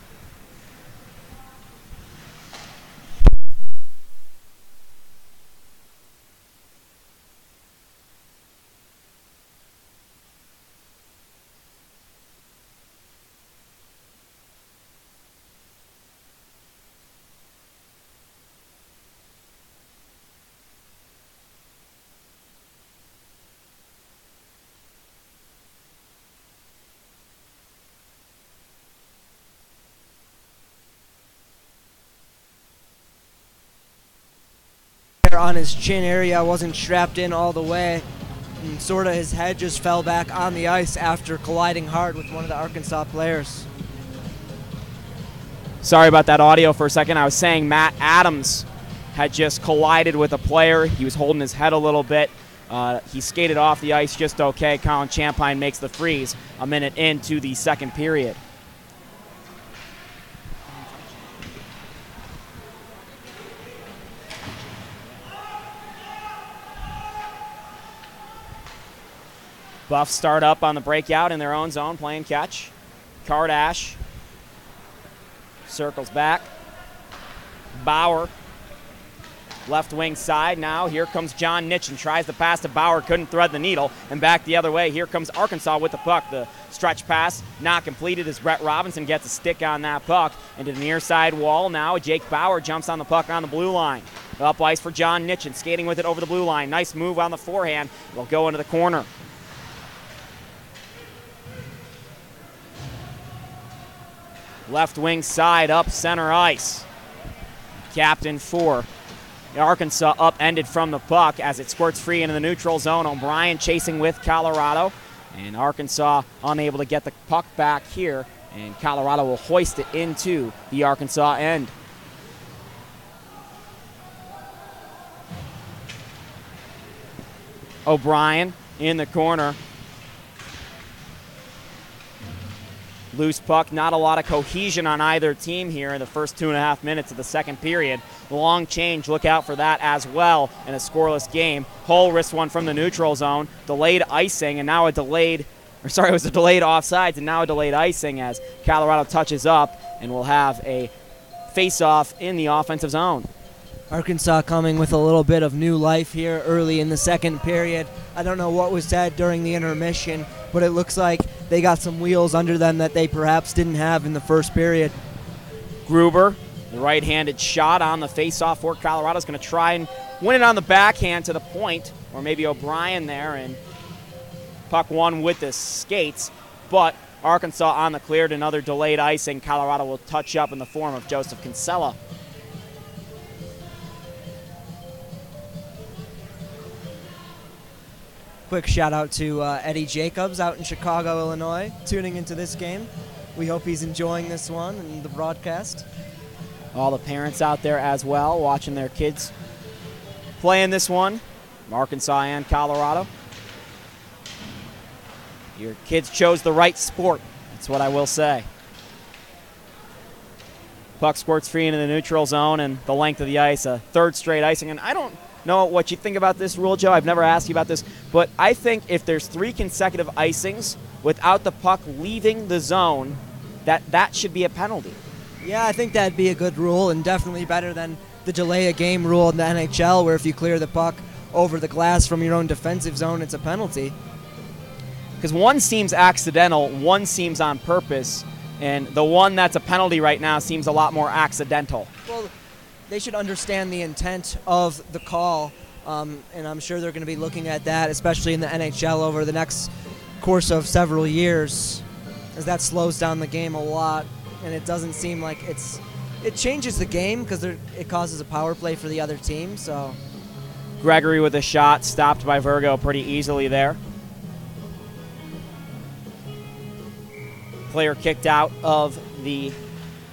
On his chin area, wasn't strapped in all the way, and sort of his head just fell back on the ice after colliding hard with one of the Arkansas players. Sorry about that audio for a second. I was saying Matt Adams had just collided with a player. He was holding his head a little bit. He skated off the ice just okay. Colin Champagne makes the freeze a minute into the second period. Buffs start up on the breakout in their own zone, playing catch. Kardash circles back. Bauer, left wing side now. Here comes John Nitchin, tries to pass to Bauer, couldn't thread the needle, and back the other way. Here comes Arkansas with the puck. The stretch pass not completed as Brett Robinson gets a stick on that puck into the near side wall. Now Jake Bauer jumps on the puck on the blue line. Up ice for John Nitchin, skating with it over the blue line. Nice move on the forehand. Will go into the corner. Left wing side up center ice. Captain for Arkansas upended from the puck as it squirts free into the neutral zone. O'Brien chasing with Colorado. And Arkansas unable to get the puck back here. And Colorado will hoist it into the Arkansas end. O'Brien in the corner. Loose puck, not a lot of cohesion on either team here in the first 2.5 minutes of the second period. Long change, look out for that as well in a scoreless game. Hull wrists one from the neutral zone, delayed icing, and now it was a delayed offsides, and now a delayed icing as Colorado touches up and will have a face-off in the offensive zone. Arkansas coming with a little bit of new life here early in the second period. I don't know what was said during the intermission, but it looks like they got some wheels under them that they perhaps didn't have in the first period. Gruber, the right-handed shot on the face-off for Colorado, is going to try and win it on the backhand to the point, or maybe O'Brien there, and puck won with the skates, but Arkansas on the clear to another delayed icing. Colorado will touch up in the form of Joseph Kinsella. Quick shout out to Eddie Jacobs out in Chicago, Illinois, tuning into this game. We hope he's enjoying this one and the broadcast. All the parents out there as well, watching their kids playing this one, Arkansas and Colorado. Your kids chose the right sport, that's what I will say. Puck squirts free into the neutral zone and the length of the ice, a third straight icing. And I don't know what you think about this rule, Joe. I've never asked you about this, but I think if there's 3 consecutive icings without the puck leaving the zone, that should be a penalty. Yeah, I think that'd be a good rule and definitely better than the delay a game rule in the NHL, where if you clear the puck over the glass from your own defensive zone, it's a penalty. Because one seems accidental, one seems on purpose, and the one that's a penalty right now seems a lot more accidental. Well, they should understand the intent of the call, and I'm sure they're going to be looking at that, especially in the NHL over the next course of several years, as that slows down the game a lot, and it doesn't seem like it changes the game because it causes a power play for the other team. So Gregory with a shot, stopped by Virgo pretty easily there. Player kicked out of the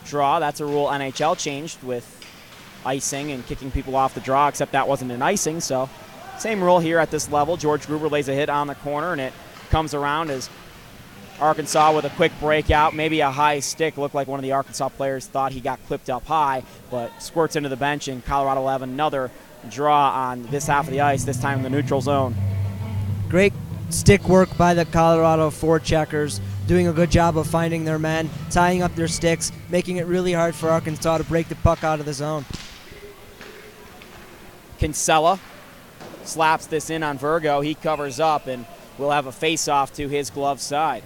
draw. That's a rule NHL changed with icing and kicking people off the draw, except that wasn't an icing, so same rule here at this level. George Gruber lays a hit on the corner, and it comes around as Arkansas with a quick breakout, maybe a high stick. Looked like one of the Arkansas players thought he got clipped up high, but squirts into the bench, and Colorado will have another draw on this half of the ice, this time in the neutral zone. Great stick work by the Colorado forecheckers, doing a good job of finding their men, tying up their sticks, making it really hard for Arkansas to break the puck out of the zone. Kinsella slaps this in on Virgo. He covers up, and we'll have a face-off to his glove side.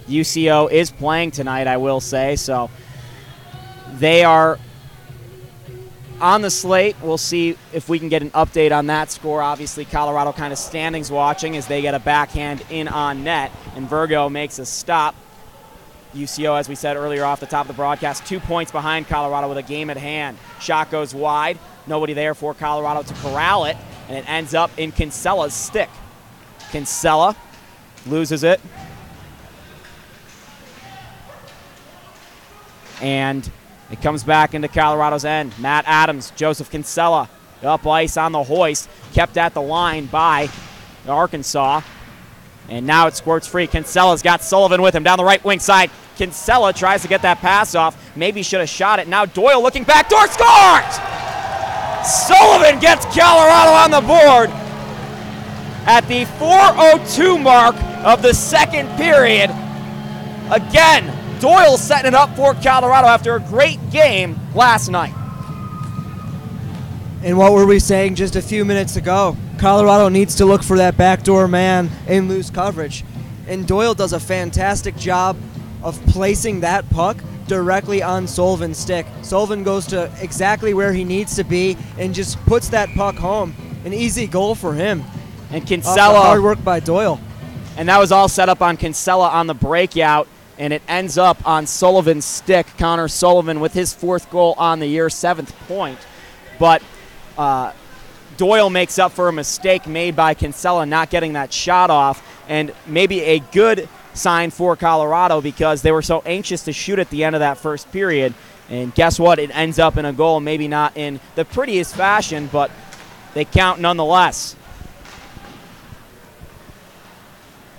UCO is playing tonight, I will say, so they are on the slate. We'll see if we can get an update on that score. Obviously, Colorado kind of standings watching as they get a backhand in on net, and Virgo makes a stop. UCO, as we said earlier off the top of the broadcast, 2 points behind Colorado with a game at hand. Shot goes wide. Nobody there for Colorado to corral it, and it ends up in Kinsella's stick. Kinsella loses it. And it comes back into Colorado's end. Matt Adams, Joseph Kinsella, up ice on the hoist, kept at the line by Arkansas. And now it squirts free. Kinsella's got Sullivan with him down the right wing side. Kinsella tries to get that pass off. Maybe should have shot it. Now Doyle looking backdoor, scores! Sullivan gets Colorado on the board at the 4:02 mark of the second period. Again, Doyle setting it up for Colorado after a great game last night. And what were we saying just a few minutes ago? Colorado needs to look for that backdoor man in loose coverage. And Doyle does a fantastic job of placing that puck directly on Sullivan's stick. Sullivan goes to exactly where he needs to be and just puts that puck home. An easy goal for him. And Kinsella. Hard work by Doyle. And that was all set up on Kinsella on the breakout. And it ends up on Sullivan's stick. Connor Sullivan with his 4th goal on the year, 7th point. But Doyle makes up for a mistake made by Kinsella not getting that shot off, and maybe a good sign for Colorado because they were so anxious to shoot at the end of that first period. And guess what? It ends up in a goal, maybe not in the prettiest fashion, but they count nonetheless.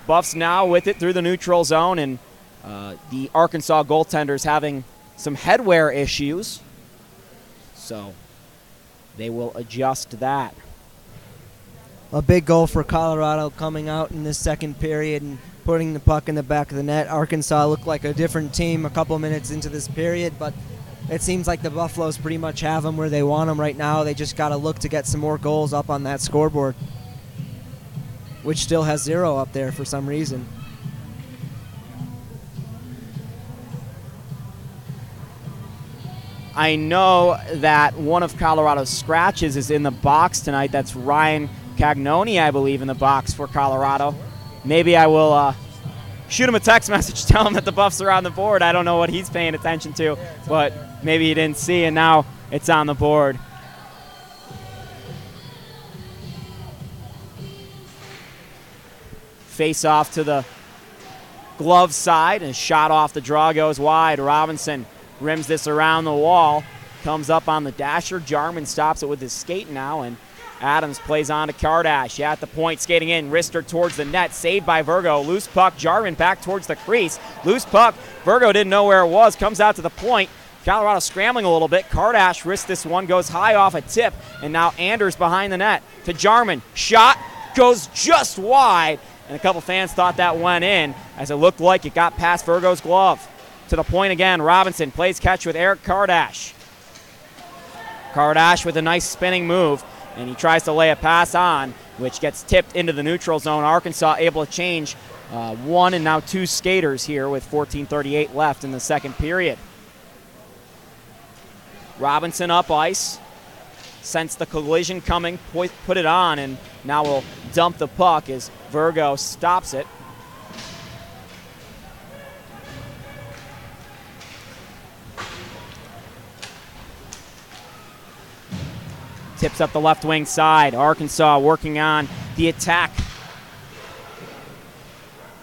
Buffs now with it through the neutral zone, and the Arkansas goaltenders having some headwear issues, so they will adjust that. A big goal for Colorado coming out in this second period and putting the puck in the back of the net. Arkansas looked like a different team a couple minutes into this period, but it seems like the Buffaloes pretty much have them where they want them right now. They just got to look to get some more goals up on that scoreboard, which still has 0 up there for some reason. I know that one of Colorado's scratches is in the box tonight. That's Ryan Cagnoni, I believe, in the box for Colorado. Maybe I will shoot him a text message, tell him that the Buffs are on the board. I don't know what he's paying attention to, but maybe he didn't see, and now it's on the board. Face off to the glove side, and a shot off the draw goes wide. Robinson rims this around the wall, comes up on the dasher. Jarman stops it with his skate now, and Adams plays on to Kardash at the point, skating in, wrister towards the net, saved by Virgo. Loose puck, Jarman back towards the crease. Loose puck, Virgo didn't know where it was, comes out to the point. Colorado scrambling a little bit. Kardash wrists this one, goes high off a tip, and now Anders behind the net to Jarman. Shot goes just wide, and a couple fans thought that went in, as it looked like it got past Virgo's glove. To the point again, Robinson plays catch with Eric Kardash. Kardash with a nice spinning move, and he tries to lay a pass on, which gets tipped into the neutral zone. Arkansas able to change 1 and now 2 skaters here with 14:38 left in the second period. Robinson up ice, sensed the collision coming, put it on, and now will dump the puck as Virgo stops it. Tips up the left wing side. Arkansas working on the attack.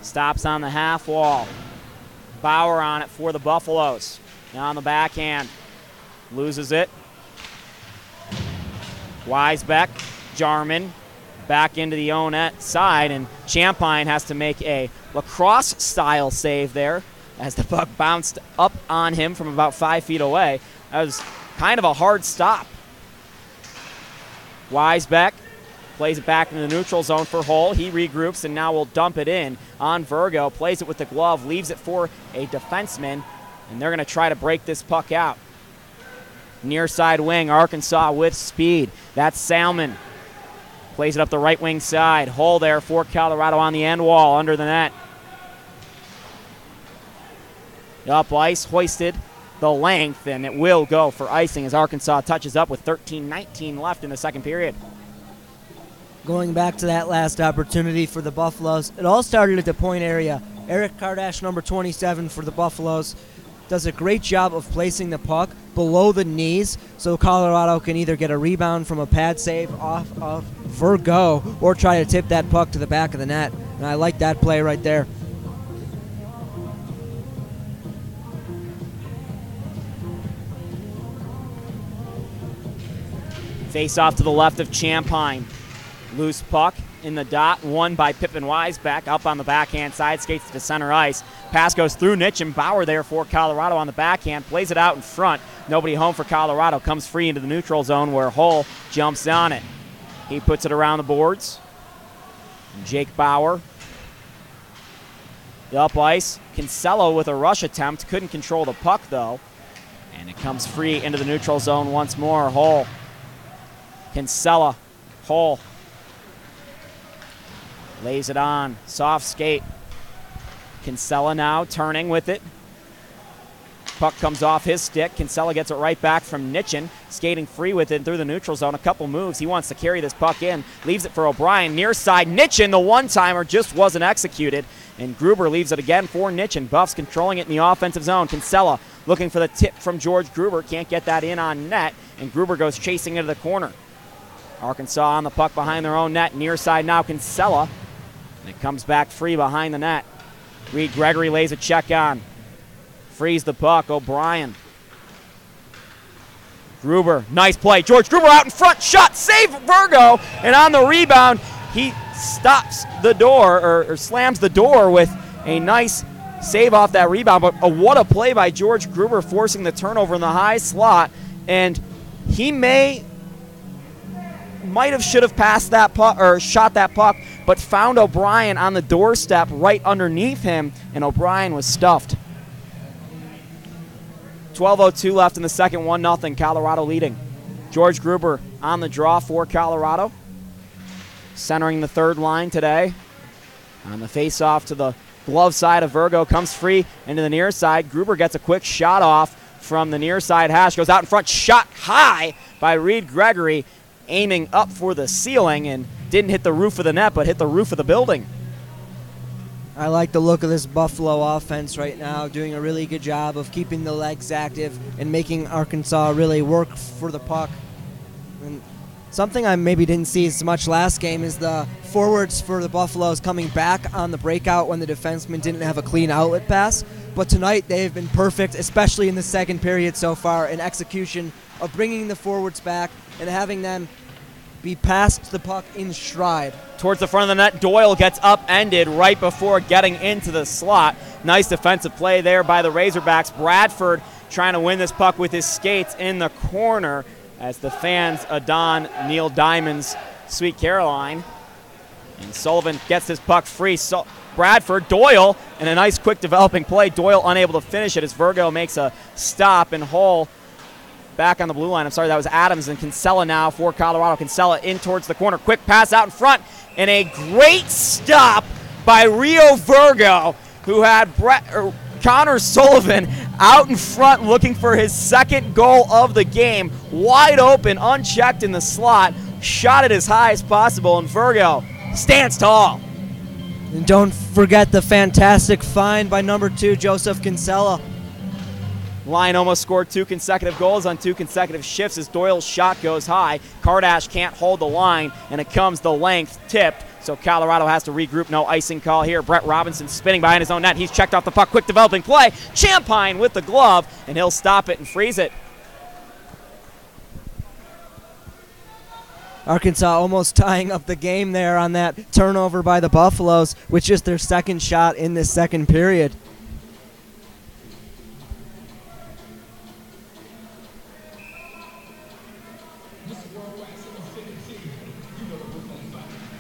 Stops on the half wall. Bauer on it for the Buffaloes. Now on the backhand. Loses it. Weisbeck, Jarman, back into the own net side, and Champagne has to make a lacrosse-style save there as the puck bounced up on him from about 5 feet away. That was kind of a hard stop. Weisbeck plays it back into the neutral zone for Hull. He regroups and now will dump it in on Virgo. Plays it with the glove, leaves it for a defenseman, and they're going to try to break this puck out. Near side wing, Arkansas with speed. That's Salmon. Plays it up the right wing side. Hull there for Colorado on the end wall under the net. Up ice, hoisted the length, and it will go for icing as Arkansas touches up with 13:19 left in the second period. Going back to that last opportunity for the Buffaloes, it all started at the point area. Eric Kardash, number 27 for the Buffaloes, does a great job of placing the puck below the knees so Colorado can either get a rebound from a pad save off of Virgo or try to tip that puck to the back of the net. And I like that play right there. Face off to the left of Champagne. Loose puck in the dot, won by Pippin Weisbeck. Up on the backhand side, skates to center ice. Pass goes through Nitch, and Bauer there for Colorado on the backhand. Plays it out in front. Nobody home for Colorado. Comes free into the neutral zone where Hull jumps on it. He puts it around the boards. Jake Bauer. The up ice. Kinsella with a rush attempt. Couldn't control the puck though. And it comes free into the neutral zone once more. Hull. Kinsella, Hull, lays it on, soft skate. Kinsella now turning with it. Puck comes off his stick. Kinsella gets it right back from Nitchin, skating free with it through the neutral zone. A couple moves. He wants to carry this puck in, leaves it for O'Brien. Near side, Nitchin, the one-timer just wasn't executed, and Gruber leaves it again for Nitchin. Buffs controlling it in the offensive zone. Kinsella looking for the tip from George Gruber. Can't get that in on net, and Gruber goes chasing into the corner. Arkansas on the puck behind their own net. Near side now, Kinsella. And it comes back free behind the net. Reed Gregory lays a check on. Frees the puck. O'Brien. Gruber, nice play. George Gruber out in front. Shot, save Virgo. And on the rebound, he stops the door, or slams the door with a nice save off that rebound. But what a play by George Gruber, forcing the turnover in the high slot. And he might might have should have passed that puck or shot that puck, but found O'Brien on the doorstep right underneath him, and O'Brien was stuffed. 12:02 left in the second, 1-0, Colorado leading. George Gruber on the draw for Colorado. Centering the third line today. On the face-off to the glove side of Virgo, comes free into the near side. Gruber gets a quick shot off from the near side hash, goes out in front, shot high by Reed Gregory, aiming up for the ceiling and didn't hit the roof of the net, but hit the roof of the building. I like the look of this Buffalo offense right now, doing a really good job of keeping the legs active and making Arkansas really work for the puck. And something I maybe didn't see as much last game is the forwards for the Buffaloes coming back on the breakout when the defenseman didn't have a clean outlet pass. But tonight they've been perfect, especially in the second period so far, in execution of bringing the forwards back and having them be past the puck in stride. Towards the front of the net, Doyle gets upended right before getting into the slot. Nice defensive play there by the Razorbacks. Bradford trying to win this puck with his skates in the corner as the fans adon Neil Diamond's Sweet Caroline. And Sullivan gets this puck free. So Bradford, Doyle, and a nice quick developing play. Doyle unable to finish it as Virgo makes a stop, and Hull back on the blue line. I'm sorry, that was Adams, and Kinsella now for Colorado. Kinsella in towards the corner. Quick pass out in front, and a great stop by Rio Virgo, who had Connor Sullivan out in front looking for his second goal of the game. Wide open, unchecked in the slot, shot it as high as possible, and Virgo stands tall. And don't forget the fantastic find by number 2, Joseph Kinsella. Line almost scored 2 consecutive goals on 2 consecutive shifts as Doyle's shot goes high. Kardash can't hold the line, and it comes the length tipped. So Colorado has to regroup. No icing call here. Brett Robinson spinning behind his own net. He's checked off the puck. Quick developing play. Champagne with the glove, and he'll stop it and freeze it. Arkansas almost tying up the game there on that turnover by the Buffaloes with just their second shot in this second period.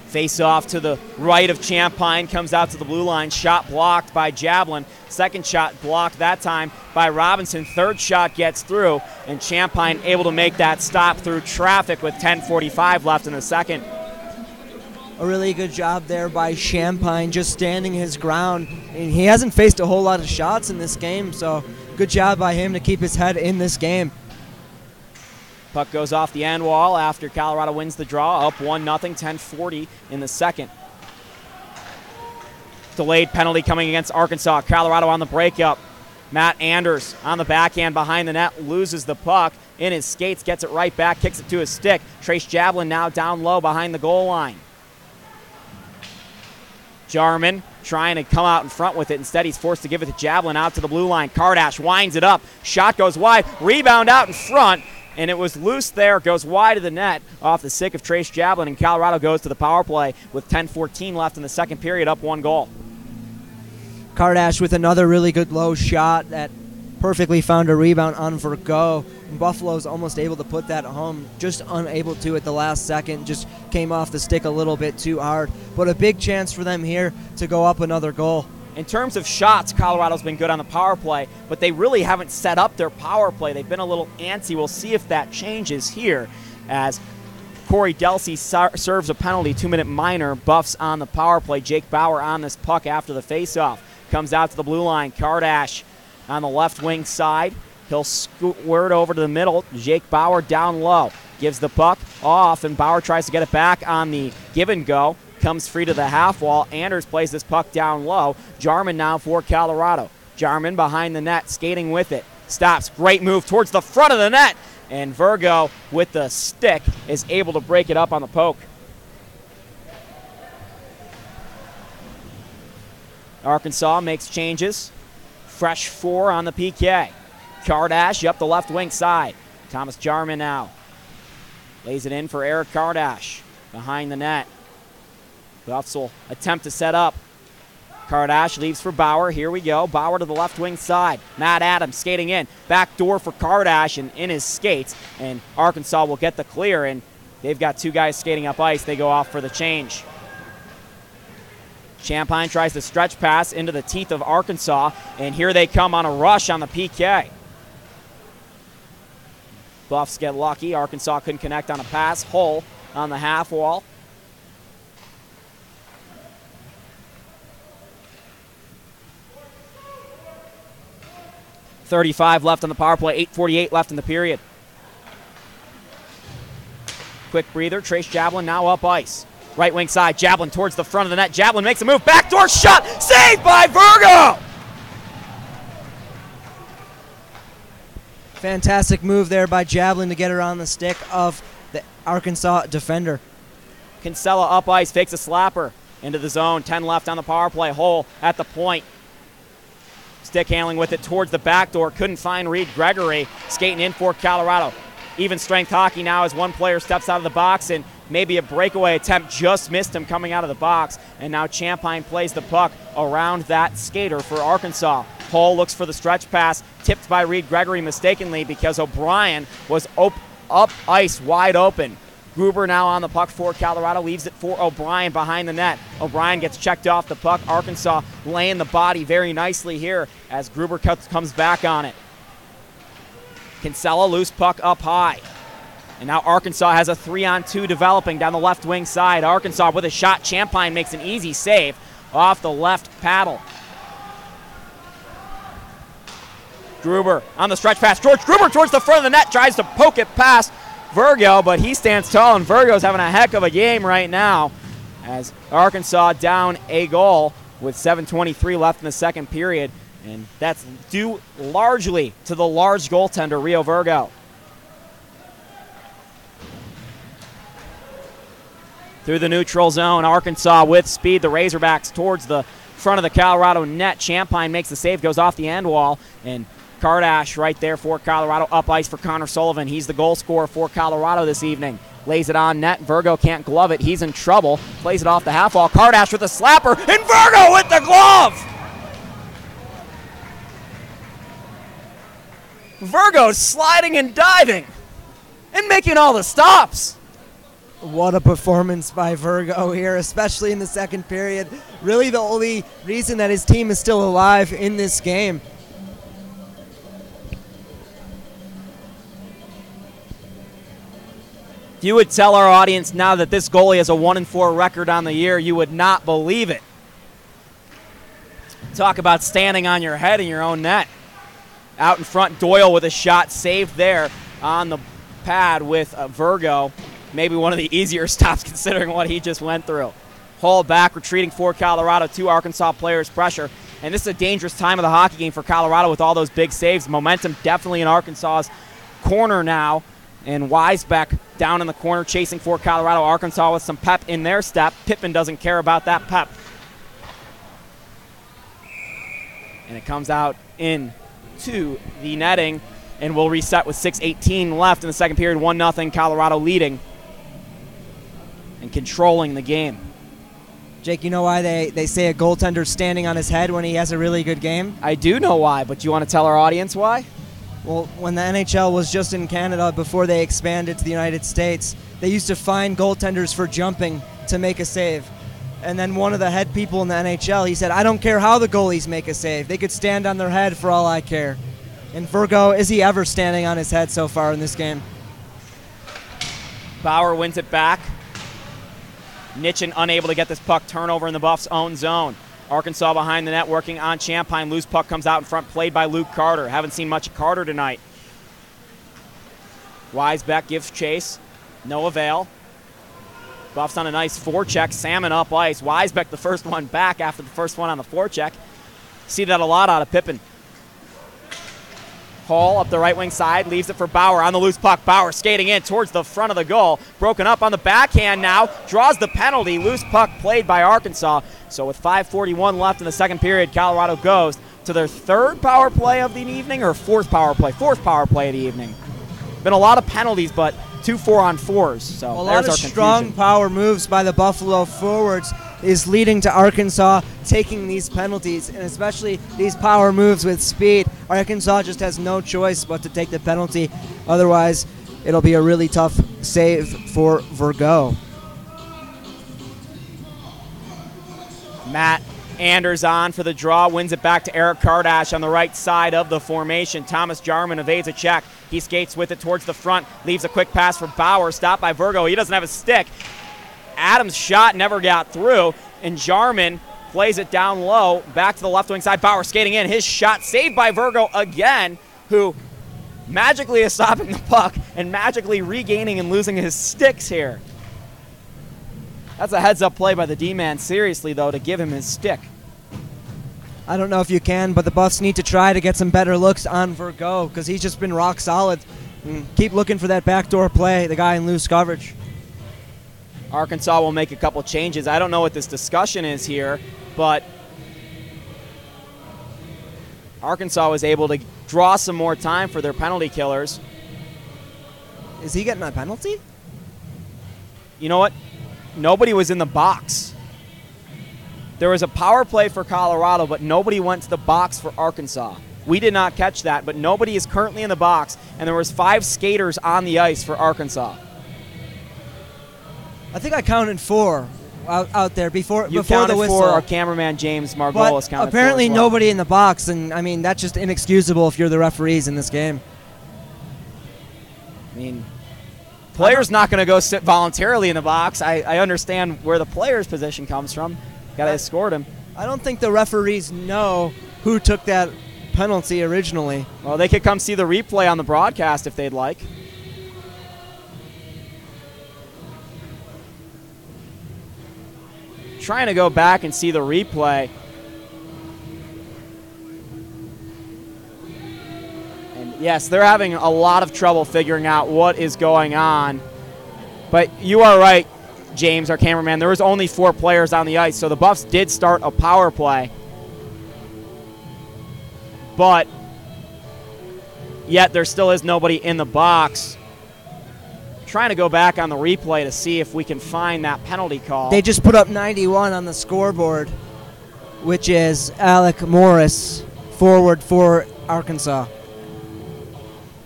Face off to the right of Champagne, comes out to the blue line. Shot blocked by Jablin. Second shot blocked that time by Robinson. Third shot gets through, and Champagne able to make that stop through traffic with 10:45 left in the second. A really good job there by Champagne, just standing his ground. And he hasn't faced a whole lot of shots in this game, so good job by him to keep his head in this game. Puck goes off the end wall after Colorado wins the draw, up 1-0, 10:40 in the second. Delayed penalty coming against Arkansas. Colorado on the breakup. Matt Anders on the backhand behind the net, loses the puck in his skates, gets it right back, kicks it to his stick. Trace Jablin now down low behind the goal line. Jarman trying to come out in front with it. Instead, he's forced to give it to Jablin out to the blue line. Kardash winds it up. Shot goes wide. Rebound out in front. And it was loose there, goes wide of the net off the stick of Trace Jablin, and Colorado goes to the power play with 10:14 left in the second period, up 1 goal. Kardash with another really good low shot that perfectly found a rebound on Virgo. And Buffalo's almost able to put that home, just unable to at the last second, just came off the stick a little bit too hard. But a big chance for them here to go up another goal. In terms of shots, Colorado's been good on the power play, but they really haven't set up their power play. They've been a little antsy. We'll see if that changes here as Corey Delsey serves a penalty, 2-minute minor, buffs on the power play. Jake Bauer on this puck after the faceoff. Comes out to the blue line. Kardash on the left wing side. He'll squirt over to the middle. Jake Bauer down low. Gives the puck off, and Bauer tries to get it back on the give and go. Comes free to the half wall. Anders plays this puck down low. Jarman now for Colorado. Jarman behind the net, skating with it. Stops. Great move towards the front of the net. And Virgo, with the stick, is able to break it up on the poke. Arkansas makes changes. Fresh 4 on the PK. Kardash up the left wing side. Thomas Jarman now lays it in for Eric Kardash behind the net. Buffs will attempt to set up. Kardash leaves for Bauer. Here we go. Bauer to the left wing side. Matt Adams skating in. Back door for Kardash and in his skates. And Arkansas will get the clear. And They've got two guys skating up ice. They go off for the change. Champagne tries to stretch pass into the teeth of Arkansas, and here they come on a rush on the PK. Buffs get lucky. Arkansas couldn't connect on a pass. Hull on the half wall. .35 left on the power play, 8:48 left in the period. Quick breather, Trace Jablin now up ice. Right wing side, Jablin towards the front of the net. Jablin makes a move, backdoor shot, saved by Virgo! Fantastic move there by Jablin to get around the stick of the Arkansas defender. Kinsella up ice, fakes a slapper into the zone. 10 left on the power play. Hull at the point. Stick handling with it towards the back door. Couldn't find Reed Gregory. Skating in for Colorado. Even strength hockey now as one player steps out of the box, and maybe a breakaway attempt just missed him coming out of the box. And now Champagne plays the puck around that skater for Arkansas. Hull looks for the stretch pass, tipped by Reed Gregory mistakenly because O'Brien was up ice wide open. Gruber now on the puck for Colorado, leaves it for O'Brien behind the net. O'Brien gets checked off the puck. Arkansas laying the body very nicely here as Gruber comes back on it. Kinsella, loose puck up high. And now Arkansas has a 3-on-2 developing down the left wing side. Arkansas with a shot. Champagne makes an easy save off the left paddle. Gruber on the stretch pass. George Gruber towards the front of the net, tries to poke it past Virgo, but he stands tall, and Virgo's having a heck of a game right now as Arkansas down a goal with 7:23 left in the second period, and that's due largely to the large goaltender, Rio Virgo. Through the neutral zone, Arkansas with speed, the Razorbacks towards the front of the Colorado net. Champagne makes the save, goes off the end wall, and Kardash right there for Colorado, up ice for Connor Sullivan. He's the goal scorer for Colorado this evening. Lays it on net. Virgo can't glove it. He's in trouble. Plays it off the half wall. Kardash with a slapper, and Virgo with the glove! Virgo's sliding and diving and making all the stops. What a performance by Virgo here, especially in the second period. Really the only reason that his team is still alive in this game. If you would tell our audience now that this goalie has a 1-4 record on the year, you would not believe it. Talk about standing on your head in your own net. Out in front, Doyle with a shot saved there on the pad with Virgo. Maybe one of the easier stops considering what he just went through. Hull back, retreating for Colorado. 2 Arkansas players pressure. And this is a dangerous time of the hockey game for Colorado with all those big saves. Momentum definitely in Arkansas's corner now. And Weisbeck down in the corner chasing for Colorado. Arkansas with some pep in their step. Pittman doesn't care about that pep. And it comes out into the netting, and we'll reset with 6:18 left in the second period. 1-0 Colorado leading and controlling the game. Jake, you know why they say a goaltender's standing on his head when he has a really good game? I do know why, but you want to tell our audience why? Well, when the NHL was just in Canada before they expanded to the United States, they used to fine goaltenders for jumping to make a save. And then one of the head people in the NHL, he said, I don't care how the goalies make a save. They could stand on their head for all I care. And Virgo, is he ever standing on his head so far in this game? Bauer wins it back. Nitchin unable to get this puck, turnover in the Buffs' own zone. Arkansas behind the net working on Champagne. Loose puck comes out in front, played by Luke Carter. Haven't seen much of Carter tonight. Weisbeck gives chase. No avail. Buffs on a nice forecheck. Salmon up ice. Weisbeck the first one back after the first one on the forecheck. See that a lot out of Pippin. Hall up the right wing side, leaves it for Bauer on the loose puck. Bauer skating in towards the front of the goal. Broken up on the backhand now, draws the penalty. Loose puck played by Arkansas. So with 5:41 left in the second period, Colorado goes to their 3rd power play of the evening, or 4th power play? 4th power play of the evening. Been a lot of penalties, but 2 4-on-4s. So a there's lot of our strong confusion. power moves by the Buffalo forwards is leading to Arkansas taking these penalties, and especially these power moves with speed. Arkansas just has no choice but to take the penalty. Otherwise, it'll be a really tough save for Virgo. Matt Anders on for the draw, wins it back to Eric Kardash on the right side of the formation. Thomas Jarman evades a check. He skates with it towards the front, leaves a quick pass for Bauer, stopped by Virgo. He doesn't have a stick. Adams' shot never got through, and Jarman plays it down low, back to the left wing side. Bauer skating in. His shot saved by Virgo again, who magically is stopping the puck and magically regaining and losing his sticks here. That's a heads-up play by the D-man, seriously, though, to give him his stick. I don't know if you can, but the Buffs need to try to get some better looks on Virgo because he's just been rock solid. Keep looking for that backdoor play, the guy in loose coverage. Arkansas will make a couple changes. I don't know what this discussion is here, but Arkansas was able to draw some more time for their penalty killers. Is he getting a penalty? You know what? Nobody was in the box. There was a power play for Colorado, but nobody went to the box for Arkansas. We did not catch that, but nobody is currently in the box, and there was 5 skaters on the ice for Arkansas. I think I counted 4 out there before the whistle. 4. Our cameraman James Margolis counted 4 apparently as well. nobody in the box, and I mean that's just inexcusable if you're the referees in this game. I mean, player's not going to go sit voluntarily in the box. I understand where the player's position comes from. Got to escort him. I don't think the referees know who took that penalty originally. Well, they could come see the replay on the broadcast if they'd like. Trying to go back and see the replay. And yes, they're having a lot of trouble figuring out what is going on. But you are right, James, our cameraman. There was only 4 players on the ice, so the Buffs did start a power play. But yet there still is nobody in the box. Trying to go back on the replay to see if we can find that penalty call. They just put up 91 on the scoreboard, which is Alec Morris, forward for Arkansas.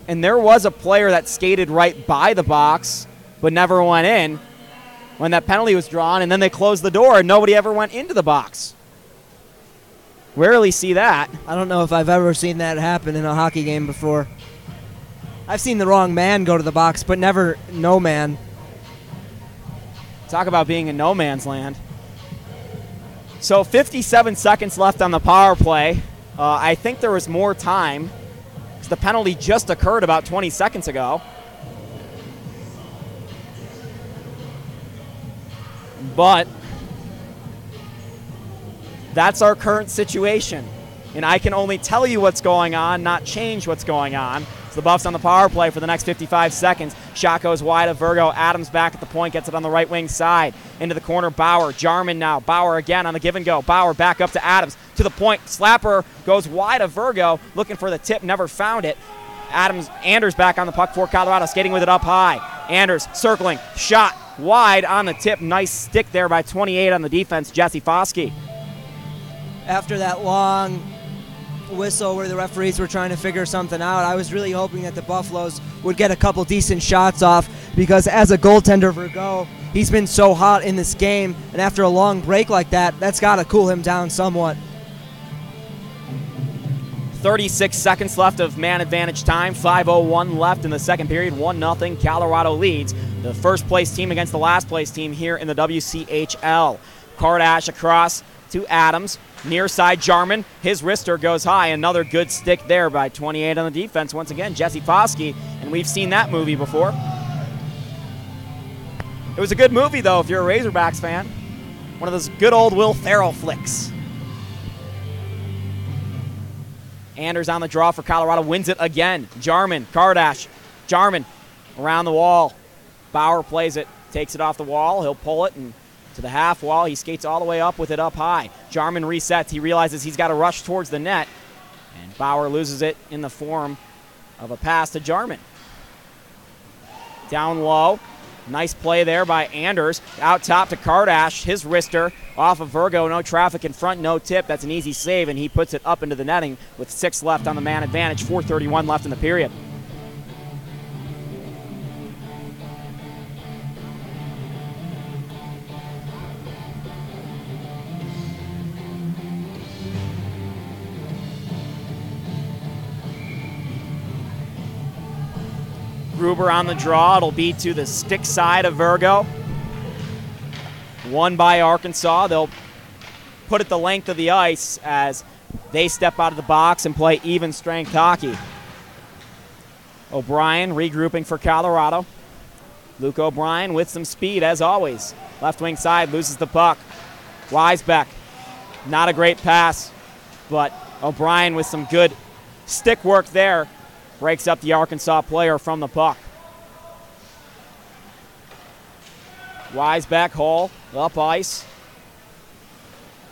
And there was a player that skated right by the box but never went in when that penalty was drawn, and then they closed the door and nobody ever went into the box. Rarely see that. I don't know if I've ever seen that happen in a hockey game before. I've seen the wrong man go to the box, but never no man. Talk about being in no man's land. So 57 seconds left on the power play. I think there was more time because the penalty just occurred about 20 seconds ago. But that's our current situation. And I can only tell you what's going on, not change what's going on. So the Buffs on the power play for the next 55 seconds. Shot goes wide of Virgo. Adams back at the point, gets it on the right wing side. Into the corner, Bauer. Jarman now. Bauer again on the give and go. Bauer back up to Adams. To the point. Slapper goes wide of Virgo. Looking for the tip, never found it. Anders back on the puck for Colorado, skating with it up high. Anders circling. Shot wide on the tip. Nice stick there by 28 on the defense, Jesse Foskey. After that long whistle where the referees were trying to figure something out, I was really hoping that the Buffaloes would get a couple decent shots off because as a goaltender Virgo, he's been so hot in this game, and after a long break like that, that's got to cool him down somewhat. 36 seconds left of man advantage time. 5:01 left in the second period. 1-0. Colorado leads the first place team against the last place team here in the WCHL. Kardash across to Adams. Near side, Jarman. His wrister goes high. Another good stick there by 28 on the defense. Once again, Jesse Foskey, and we've seen that movie before. It was a good movie, though, if you're a Razorbacks fan. One of those good old Will Ferrell flicks. Anders on the draw for Colorado, wins it again. Jarman, Kardash. Jarman around the wall. Bauer plays it, takes it off the wall. He'll pull it and to the half wall. He skates all the way up with it up high. Jarman resets. He realizes he's got to rush towards the net. And Bauer loses it in the form of a pass to Jarman. Down low. Nice play there by Anders. Out top to Kardash. His wrister off of Virgo. No traffic in front, no tip. That's an easy save, and he puts it up into the netting with 6 left on the man advantage. 4:31 left in the period. Gruber on the draw. It'll be to the stick side of Virgo. Won by Arkansas. They'll put it the length of the ice as they step out of the box and play even strength hockey. O'Brien regrouping for Colorado. Luke O'Brien with some speed as always. Left wing side loses the puck. Weisbeck, not a great pass, but O'Brien with some good stick work there breaks up the Arkansas player from the puck. Weisbeck, Hall, up ice.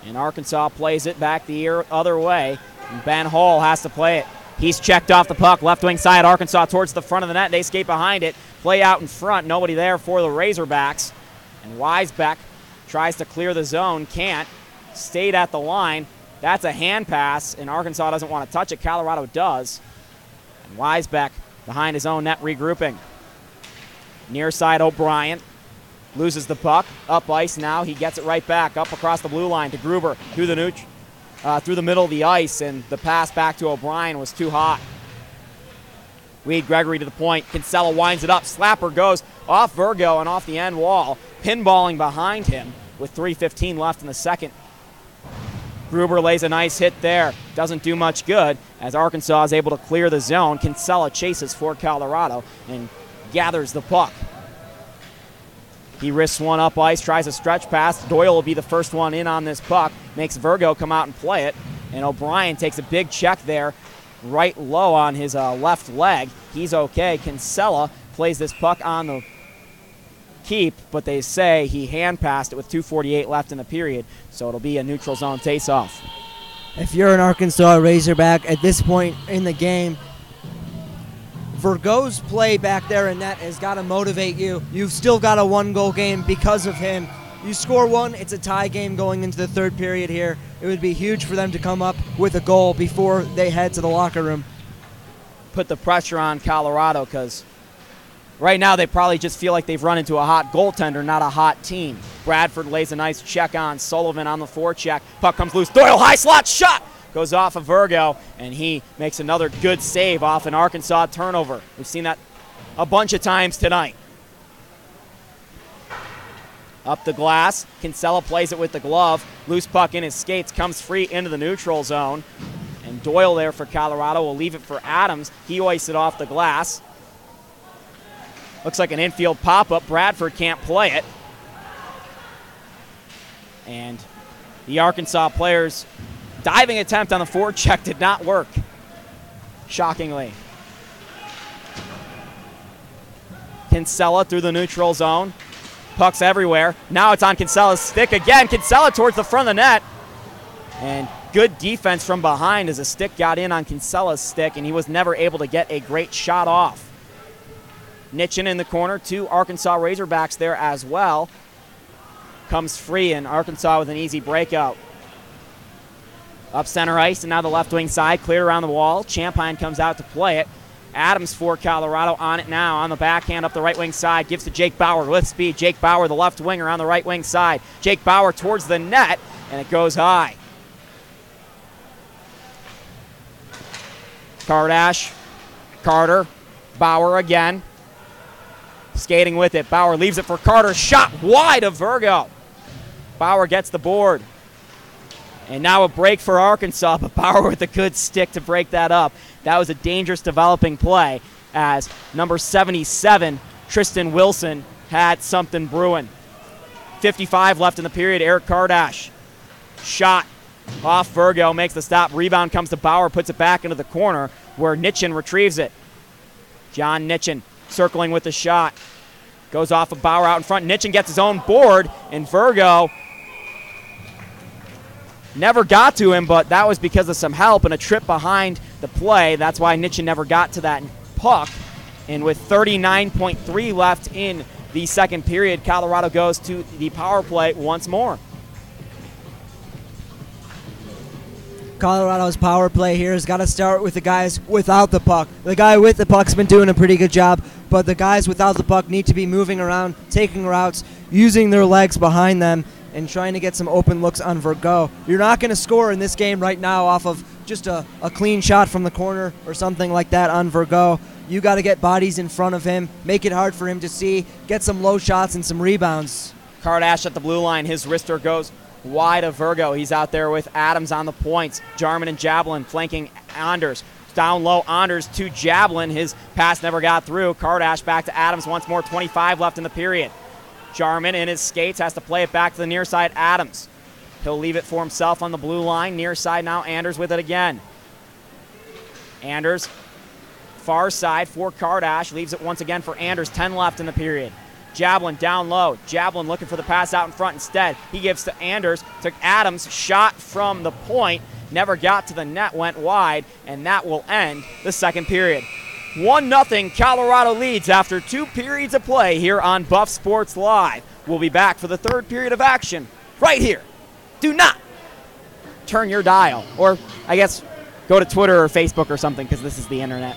And Arkansas plays it back the other way. And Ben Hall has to play it. He's checked off the puck. Left wing side, Arkansas towards the front of the net. They skate behind it. Play out in front. Nobody there for the Razorbacks. And Weisbeck tries to clear the zone. Can't. Stayed at the line. That's a hand pass, and Arkansas doesn't want to touch it. Colorado does. And Weisbeck behind his own net regrouping. Near side, O'Brien. Loses the puck. Up ice now. He gets it right back. Up across the blue line to Gruber. Through the middle of the ice, and the pass back to O'Brien was too hot. Weed Gregory to the point. Kinsella winds it up. Slapper goes off Virgo and off the end wall. Pinballing behind him with 3:15 left in the second. Gruber lays a nice hit there. Doesn't do much good as Arkansas is able to clear the zone. Kinsella chases for Colorado and gathers the puck. He risks one up ice, tries a stretch pass. Doyle will be the first one in on this puck. Makes Virgo come out and play it. And O'Brien takes a big check there, right low on his left leg. He's okay. Kinsella plays this puck on the keep, but they say he hand passed it with 2:48 left in the period, so it'll be a neutral zone face-off. If you're an Arkansas Razorback at this point in the game, Virgo's play back there in net has got to motivate you. You've still got a one-goal game because of him. You score one, it's a tie game going into the third period here. It would be huge for them to come up with a goal before they head to the locker room. Put the pressure on Colorado because right now they probably just feel like they've run into a hot goaltender, not a hot team. Bradford lays a nice check on Sullivan on the forecheck. Puck comes loose. Doyle, high slot shot! Goes off of Virgo, and he makes another good save off an Arkansas turnover. We've seen that a bunch of times tonight. Up the glass. Kinsella plays it with the glove. Loose puck in his skates. Comes free into the neutral zone. And Doyle there for Colorado will leave it for Adams. He hoists it off the glass. Looks like an infield pop-up. Bradford can't play it. And the Arkansas players' diving attempt on the forecheck did not work, shockingly. Kinsella through the neutral zone. Puck's everywhere. Now it's on Kinsella's stick again. Kinsella towards the front of the net. And good defense from behind as a stick got in on Kinsella's stick, and he was never able to get a great shot off. Nitchin in the corner. Two Arkansas Razorbacks there as well. Comes free, and Arkansas with an easy breakout. Up center ice, and now the left wing side, clear around the wall. Champagne comes out to play it. Adams for Colorado on it now, on the backhand up the right wing side. Gives to Jake Bauer with speed. Jake Bauer, the left winger, on the right wing side. Jake Bauer towards the net, and it goes high. Kardash, Carter, Bauer again. Skating with it. Bauer leaves it for Carter. Shot wide of Virgo. Bauer gets the board. And now a break for Arkansas, but Bauer with a good stick to break that up. That was a dangerous developing play as number 77, Tristan Wilson, had something brewing. 55 left in the period. Eric Kardash. Shot off Virgo, makes the stop. Rebound comes to Bauer, puts it back into the corner where Nitchin retrieves it. John Nitchin circling with the shot. Goes off of Bauer out in front. Nitchin gets his own board, and Virgo never got to him, but that was because of some help and a trip behind the play. That's why Nitchin never got to that puck. And with 39.3 left in the second period, Colorado goes to the power play once more. Colorado's power play here has got to start with the guys without the puck. The guy with the puck's been doing a pretty good job, but the guys without the puck need to be moving around, taking routes, using their legs behind them, and trying to get some open looks on Virgo. You're not going to score in this game right now off of just a clean shot from the corner or something like that on Virgo. You got to get bodies in front of him, make it hard for him to see, get some low shots and some rebounds. Kardash at the blue line. His wrister goes wide of Virgo. He's out there with Adams on the points. Jarman and Jablin flanking Anders. Down low, Anders to Jablin. His pass never got through. Kardash back to Adams once more. 25 left in the period. Jarman in his skates has to play it back to the near side. Adams. He'll leave it for himself on the blue line. Near side now. Anders with it again. Anders, far side for Kardash. Leaves it once again for Anders. 10 left in the period. Jablin down low. Jablin looking for the pass out in front instead. He gives to Anders. Took Adams. Shot from the point. Never got to the net. Went wide. And that will end the second period. 1-0 Colorado leads after 2 periods of play here on Buff Sports Live. We'll be back for the third period of action right here. Do not turn your dial. Or, I guess, go to Twitter or Facebook or something because this is the internet.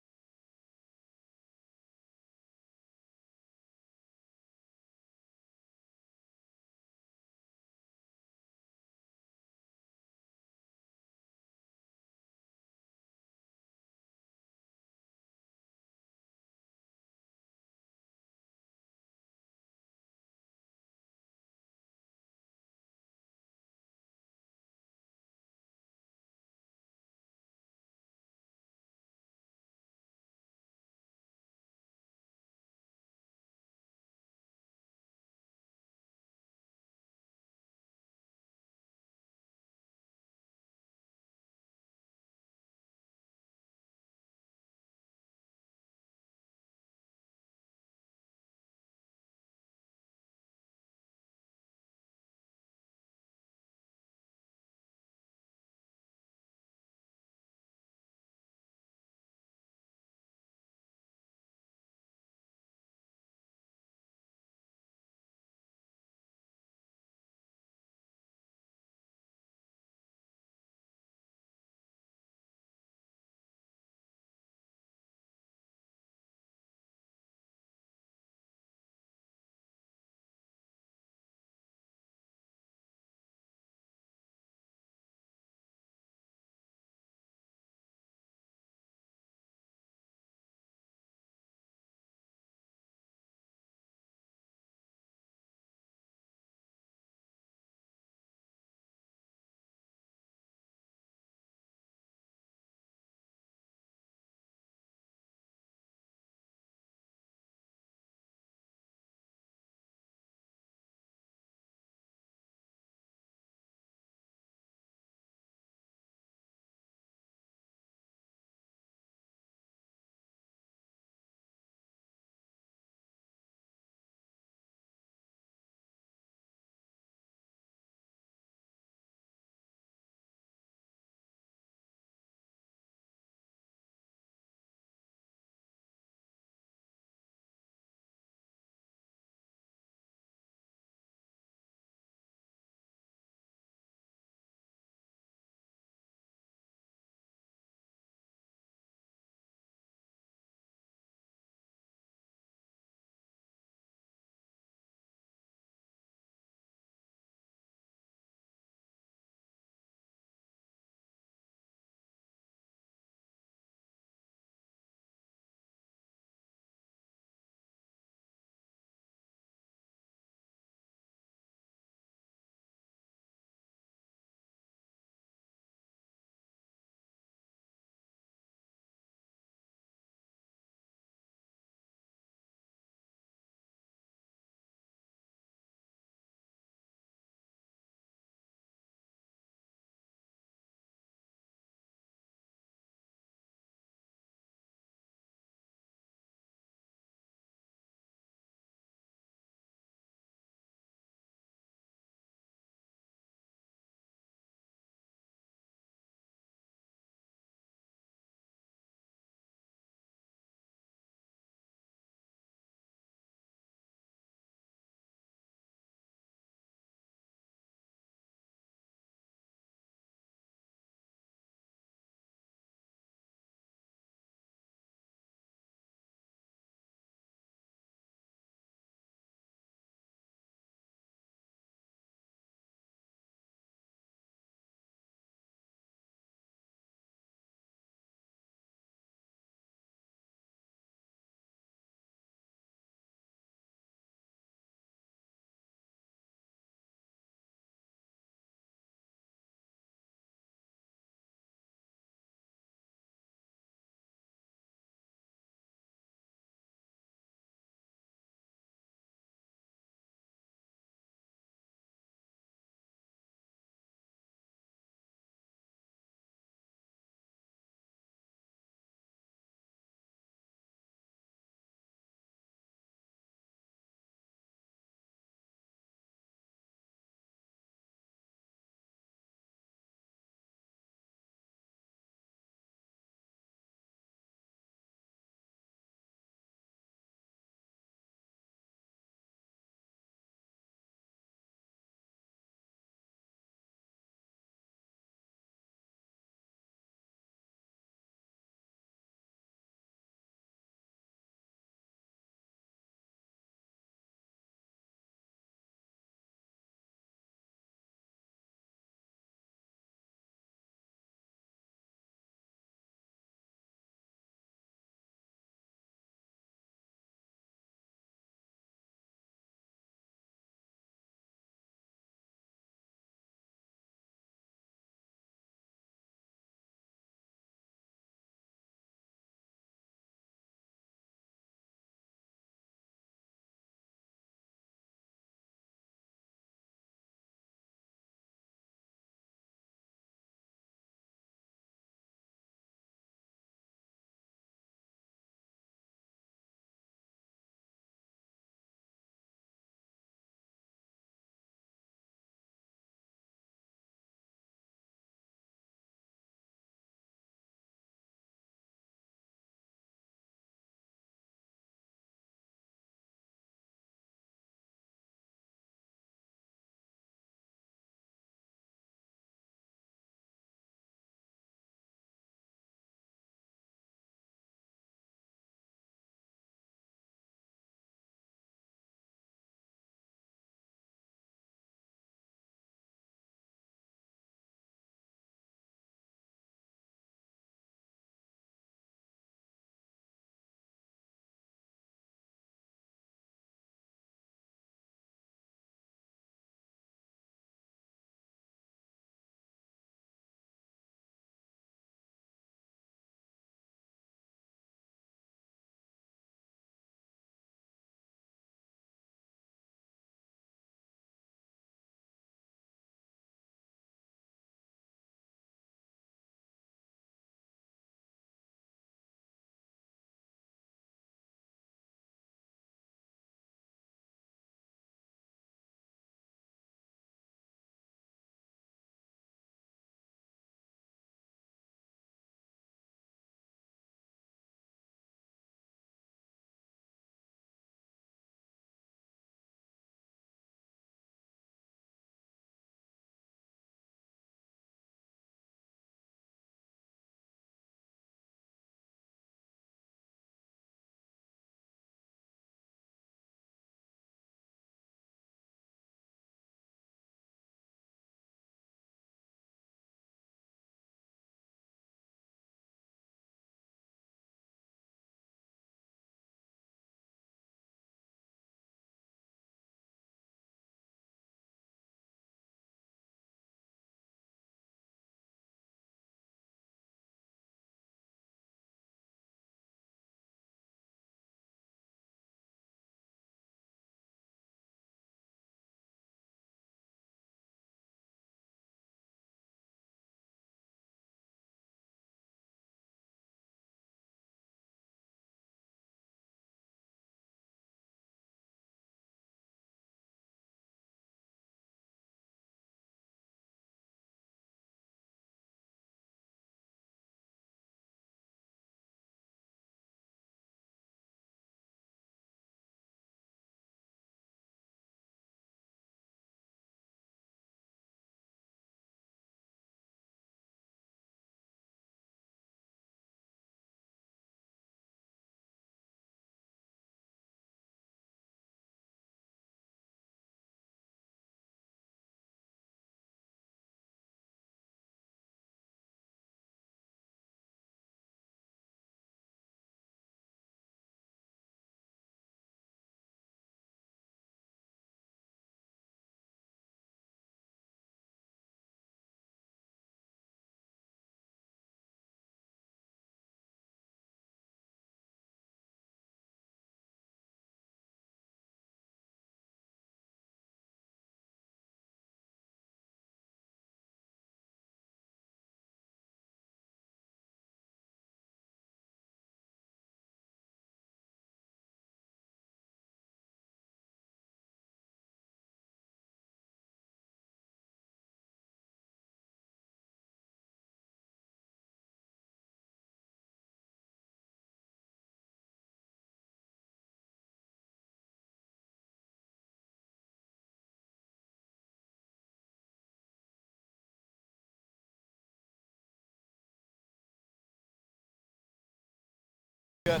Good.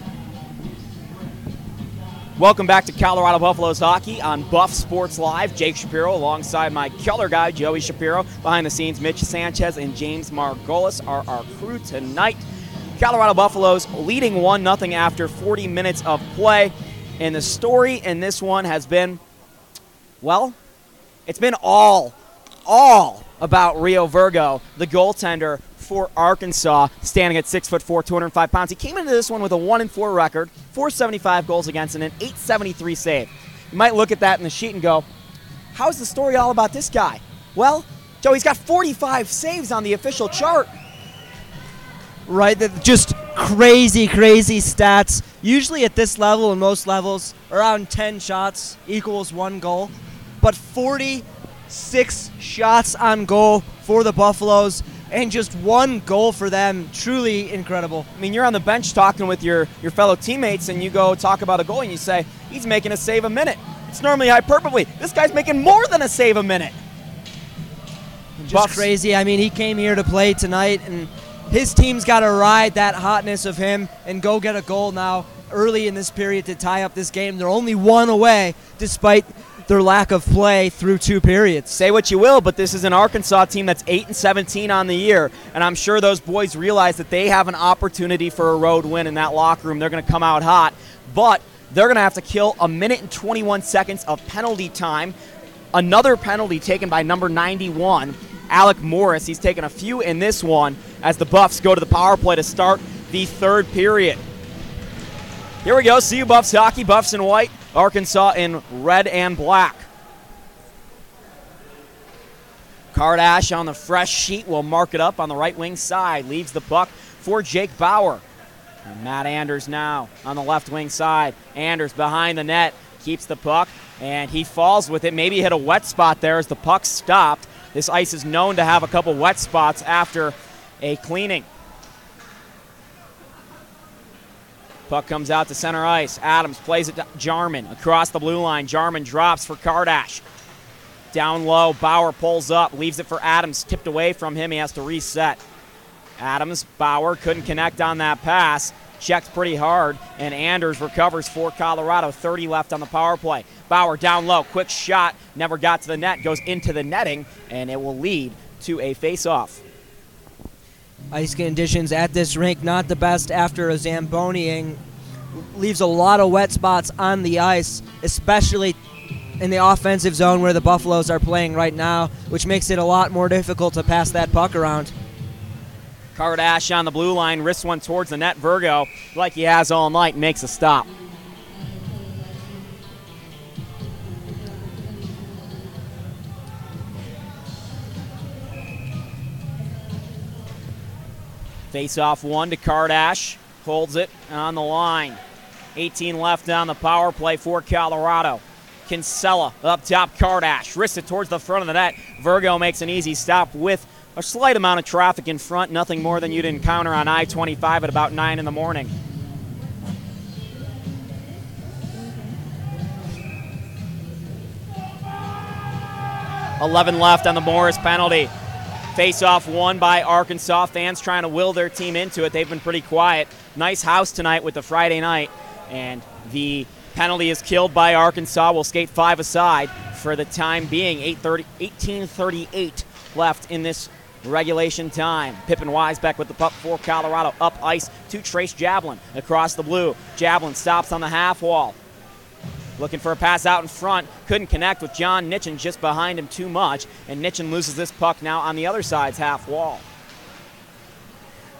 Welcome back to Colorado Buffaloes hockey on Buff Sports Live. Jake Shapiro alongside my color guy, Joey Shapiro. Behind the scenes, Mitch Sanchez and James Margolis are our crew tonight. Colorado Buffaloes leading 1-0 after 40 minutes of play. And the story in this one has been, well, it's been all about Rio Virgo, the goaltender for Arkansas, standing at 6'4", 205 pounds. He came into this one with a 1-4 record, 475 goals against, and an 873 save. You might look at that in the sheet and go, how's the story all about this guy? Well, Joe, he's got 45 saves on the official chart. Right, just crazy stats. Usually at this level and most levels, around 10 shots equals 1 goal. But 46 shots on goal for the Buffaloes and just 1 goal for them. Truly incredible. I mean, you're on the bench talking with your fellow teammates and you go talk about a goal and you say, he's making a save a minute. It's normally hyperbole. This guy's making more than a save a minute. Just crazy. I mean, he came here to play tonight and his team's got to ride that hotness of him and go get a goal now early in this period to tie up this game. They're only 1 away despite their lack of play through 2 periods. Say what you will, but this is an Arkansas team that's 8-17 on the year, and I'm sure those boys realize that they have an opportunity for a road win in that locker room. They're going to come out hot, but they're going to have to kill 1 minute and 21 seconds of penalty time. Another penalty taken by number 91, Alec Morris. He's taken a few in this one as the Buffs go to the power play to start the 3rd period. Here we go. CU Buffs hockey. Buffs in white. Arkansas in red and black. Kardash on the fresh sheet will mark it up on the right wing side. Leaves the puck for Jake Bauer. And Matt Anders now on the left wing side. Anders behind the net. Keeps the puck. And he falls with it. Maybe hit a wet spot there as the puck stopped. This ice is known to have a couple wet spots after a cleaning. Puck comes out to center ice. Adams plays it to Jarman across the blue line. Jarman drops for Kardash. Down low, Bauer pulls up, leaves it for Adams. Tipped away from him, he has to reset. Adams, Bauer couldn't connect on that pass. Checked pretty hard, and Anders recovers for Colorado. 30 left on the power play. Bauer down low, quick shot, never got to the net, goes into the netting, and it will lead to a face-off. Ice conditions at this rink not the best after a Zamboniing. Leaves a lot of wet spots on the ice, especially in the offensive zone where the Buffaloes are playing right now, which makes it a lot more difficult to pass that puck around. Kardash on the blue line, wrists one towards the net. Virgo, like he has all night, makes a stop. Face-off 1 to Kardash. Holds it on the line. 18 left on the power play for Colorado. Kinsella up top, Kardash. Wrists it towards the front of the net. Virgo makes an easy stop with a slight amount of traffic in front. Nothing more than you'd encounter on I-25 at about 9 in the morning. $11 left on the Morris penalty. Face-off 1 by Arkansas. Fans trying to will their team into it. They've been pretty quiet. Nice house tonight with the Friday night. And the penalty is killed by Arkansas. We'll skate 5 aside for the time being. 18:38 left in this regulation time. Pippin Weisbeck with the puck for Colorado. Up ice to Trace Jablin across the blue. Jablin stops on the half wall. Looking for a pass out in front. Couldn't connect with John Nitchin just behind him too much. And Nitchin loses this puck now on the other side's half wall.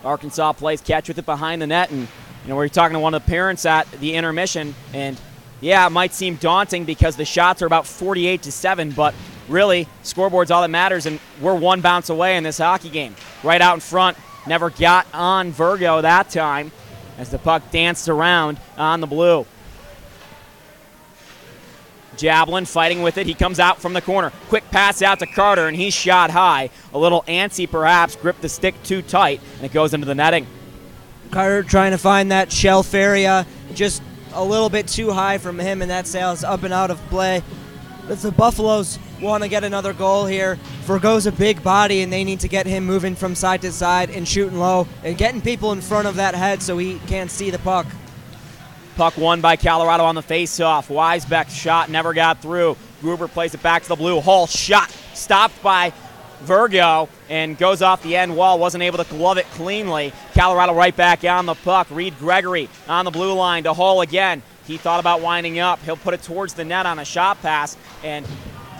Arkansas plays catch with it behind the net. And, you know, we were talking to one of the parents at the intermission. And, yeah, it might seem daunting because the shots are about 48-7. But, really, scoreboard's all that matters. And we're 1 bounce away in this hockey game. Right out in front. Never got on Virgo that time as the puck danced around on the blue. Jablin fighting with it. He comes out from the corner. Quick pass out to Carter, and he's shot high. A little antsy, perhaps. Gripped the stick too tight, and it goes into the netting. Carter trying to find that shelf area. Just a little bit too high from him, and that sails up and out of play. If the Buffaloes want to get another goal here, Virgo's a big body, and they need to get him moving from side to side and shooting low and getting people in front of that head so he can't see the puck. Puck won by Colorado on the faceoff. Weisbeck's shot never got through. Gruber plays it back to the blue. Hall shot stopped by Virgo and goes off the end wall. Wasn't able to glove it cleanly. Colorado right back on the puck. Reed Gregory on the blue line to Hall again. He thought about winding up. He'll put it towards the net on a shot pass, and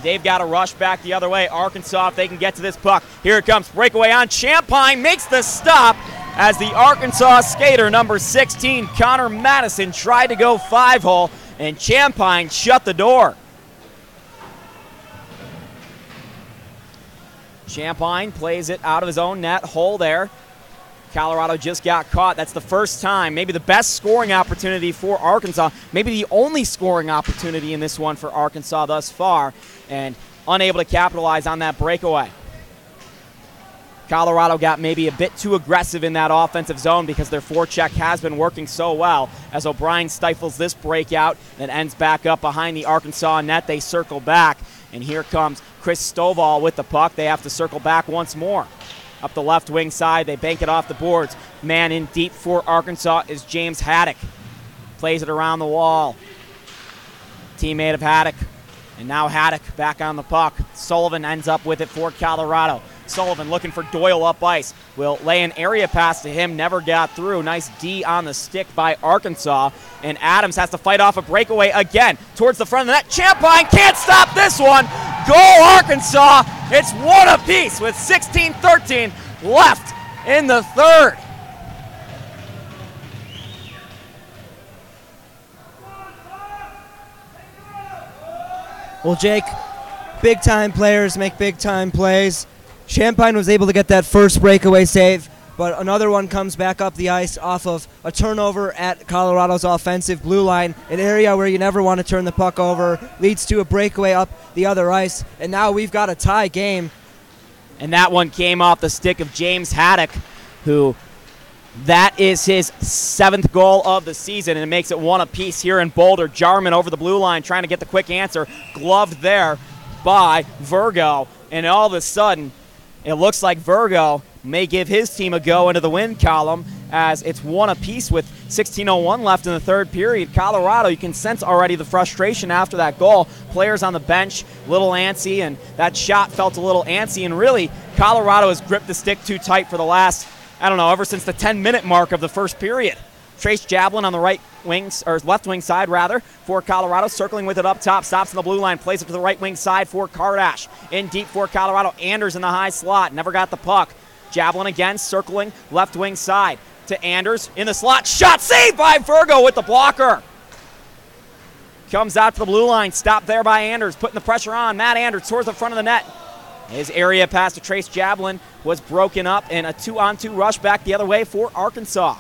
they've got to rush back the other way. Arkansas, if they can get to this puck. Here it comes. Breakaway on Champagne. Makes the stop as the Arkansas skater, number 16, Connor Madison, tried to go 5-hole, and Champagne shut the door. Champagne plays it out of his own net. Hole there. Colorado just got caught. That's the first time, maybe the best scoring opportunity for Arkansas, maybe the only scoring opportunity in this one for Arkansas thus far, and unable to capitalize on that breakaway. Colorado got maybe a bit too aggressive in that offensive zone because their forecheck has been working so well. As O'Brien stifles this breakout that ends back up behind the Arkansas net, they circle back, and here comes Chris Stovall with the puck. They have to circle back once more. Up the left wing side, they bank it off the boards. Man in deep for Arkansas is James Haddock. Plays it around the wall. Teammate of Haddock. And now Haddock back on the puck. Sullivan ends up with it for Colorado. Sullivan looking for Doyle up ice. Will lay an area pass to him. Never got through. Nice D on the stick by Arkansas. And Adams has to fight off a breakaway again towards the front of the net. Champagne can't stop this one. Goal Arkansas. It's one apiece with 16-13 left in the third. Well, Jake, big-time players make big-time plays. Champagne was able to get that first breakaway save, but another one comes back up the ice off of a turnover at Colorado's offensive blue line, an area where you never want to turn the puck over, leads to a breakaway up the other ice, and now we've got a tie game. And that one came off the stick of James Haddock, who that is his 7th goal of the season, and it makes it one apiece here in Boulder. Jarman over the blue line trying to get the quick answer, gloved there by Virgo, and all of a sudden it looks like Virgo may give his team a go into the win column as it's one apiece with 16:01 left in the third period. Colorado, you can sense already the frustration after that goal. Players on the bench, a little antsy, and that shot felt a little antsy, and really Colorado has gripped the stick too tight for the last, I don't know, ever since the 10-minute mark of the first period. Trace Jablin on the right wings, or left wing side rather, for Colorado, circling with it up top, stops in the blue line, plays it to the right wing side for Kardash. In deep for Colorado, Anders in the high slot, never got the puck. Jablin again, circling left wing side to Anders in the slot, shot saved by Virgo with the blocker. Comes out to the blue line, stopped there by Anders, putting the pressure on. Matt Anders towards the front of the net. His area pass to Trace Jablin was broken up, and a 2-on-2 rush back the other way for Arkansas.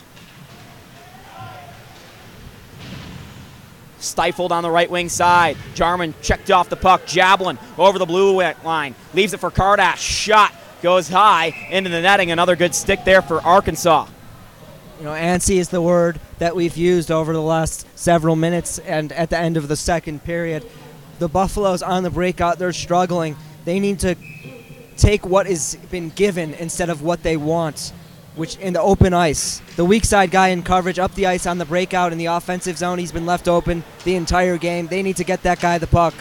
Stifled on the right wing side. Jarman checked off the puck. Jablin over the blue line. Leaves it for Kardash. Shot goes high into the netting. Another good stick there for Arkansas. You know, antsy is the word that we've used over the last several minutes and at the end of the second period. The Buffaloes on the breakout, they're struggling. They need to take what has been given instead of what they want, which in the open ice. The weak side guy in coverage up the ice on the breakout in the offensive zone. He's been left open the entire game. They need to get that guy the puck.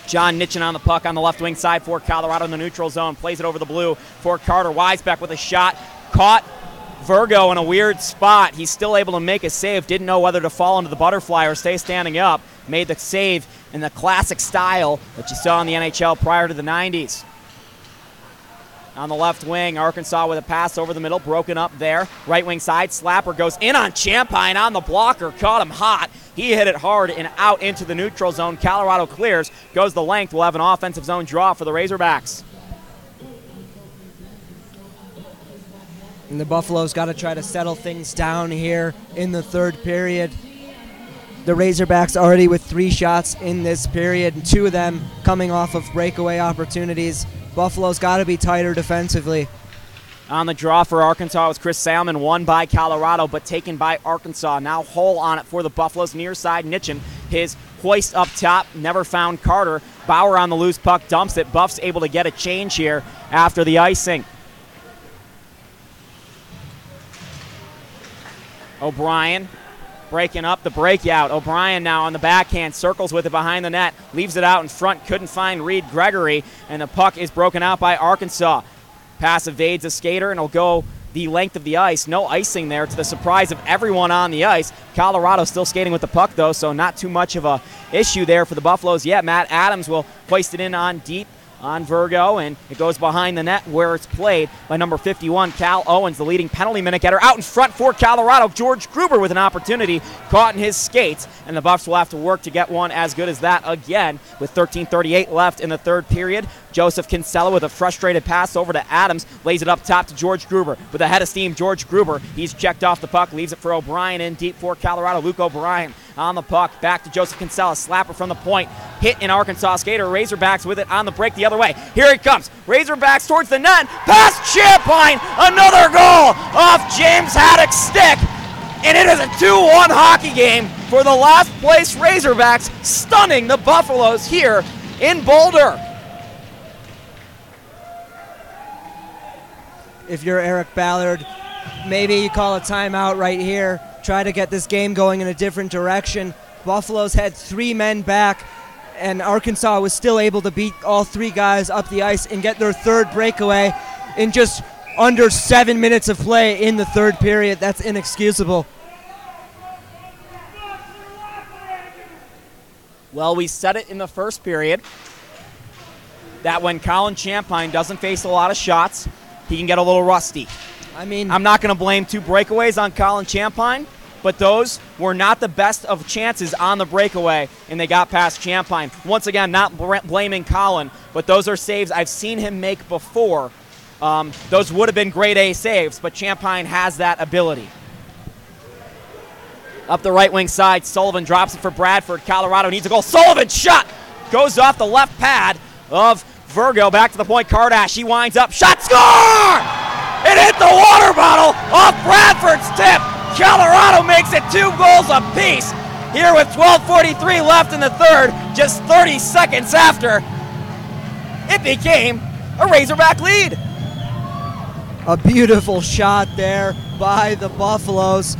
John Nitchin on the puck on the left wing side for Colorado in the neutral zone. Plays it over the blue for Carter. Weisbeck with a shot. Caught Virgo in a weird spot. He's still able to make a save. Didn't know whether to fall into the butterfly or stay standing up. Made the save in the classic style that you saw in the NHL prior to the 90s. On the left wing, Arkansas with a pass over the middle, broken up there. Right wing side, Slapper goes in on Champagne on the blocker, caught him hot. He hit it hard and out into the neutral zone. Colorado clears, goes the length. We'll have an offensive zone draw for the Razorbacks. And the Buffaloes got to try to settle things down here in the third period. The Razorbacks already with 3 shots in this period, and 2 of them coming off of breakaway opportunities. Buffalo's got to be tighter defensively. On the draw for Arkansas was Chris Salmon, won by Colorado, but taken by Arkansas. Now Hull on it for the Buffaloes, near side Nitchin. His hoist up top, never found Carter. Bauer on the loose puck, dumps it. Buff's able to get a change here after the icing. O'Brien breaking up the breakout. O'Brien now on the backhand, circles with it behind the net, leaves it out in front, couldn't find Reed Gregory, and the puck is broken out by Arkansas. Pass evades a skater, and it'll go the length of the ice. No icing there, to the surprise of everyone on the ice. Colorado still skating with the puck, though, so not too much of a issue there for the Buffaloes yet. Matt Adams will hoist it in on deep on Virgo, and it goes behind the net where it's played by number 51, Cal Owens, the leading penalty minute getter. Out in front for Colorado, George Gruber with an opportunity, caught in his skates, and the Buffs will have to work to get one as good as that again with 13:38 left in the third period. Joseph Kinsella with a frustrated pass over to Adams, lays it up top to George Gruber. With a head of steam, George Gruber, he's checked off the puck, leaves it for O'Brien in deep for Colorado. Luke O'Brien on the puck, back to Joseph Kinsella, slapper from the point, hit an Arkansas skater. Razorbacks with it on the break the other way. Here he comes, Razorbacks towards the net, past Champagne, another goal off James Haddock's stick, and it is a 2-1 hockey game for the last place Razorbacks, stunning the Buffaloes here in Boulder. If you're Eric Ballard, maybe you call a timeout right here, try to get this game going in a different direction. Buffaloes had 3 men back, and Arkansas was still able to beat all 3 guys up the ice and get their third breakaway in just under 7 minutes of play in the third period. That's inexcusable. Well, we said it in the first period that when Colin Champagne doesn't face a lot of shots, he can get a little rusty. I mean, I'm not going to blame 2 breakaways on Colin Champagne, but those were not the best of chances on the breakaway, and they got past Champagne. Once again, not blaming Colin, but those are saves I've seen him make before. Those would have been grade A saves, but Champagne has that ability. Up the right wing side, Sullivan drops it for Bradford. Colorado needs a goal. Sullivan's shot goes off the left pad of Virgo. Back to the point, Kardash, he winds up, shot, score! It hit the water bottle off Bradford's tip. Colorado makes it 2 goals apiece here with 12:43 left in the third, just 30 seconds after it became a Razorback lead. A beautiful shot there by the Buffaloes.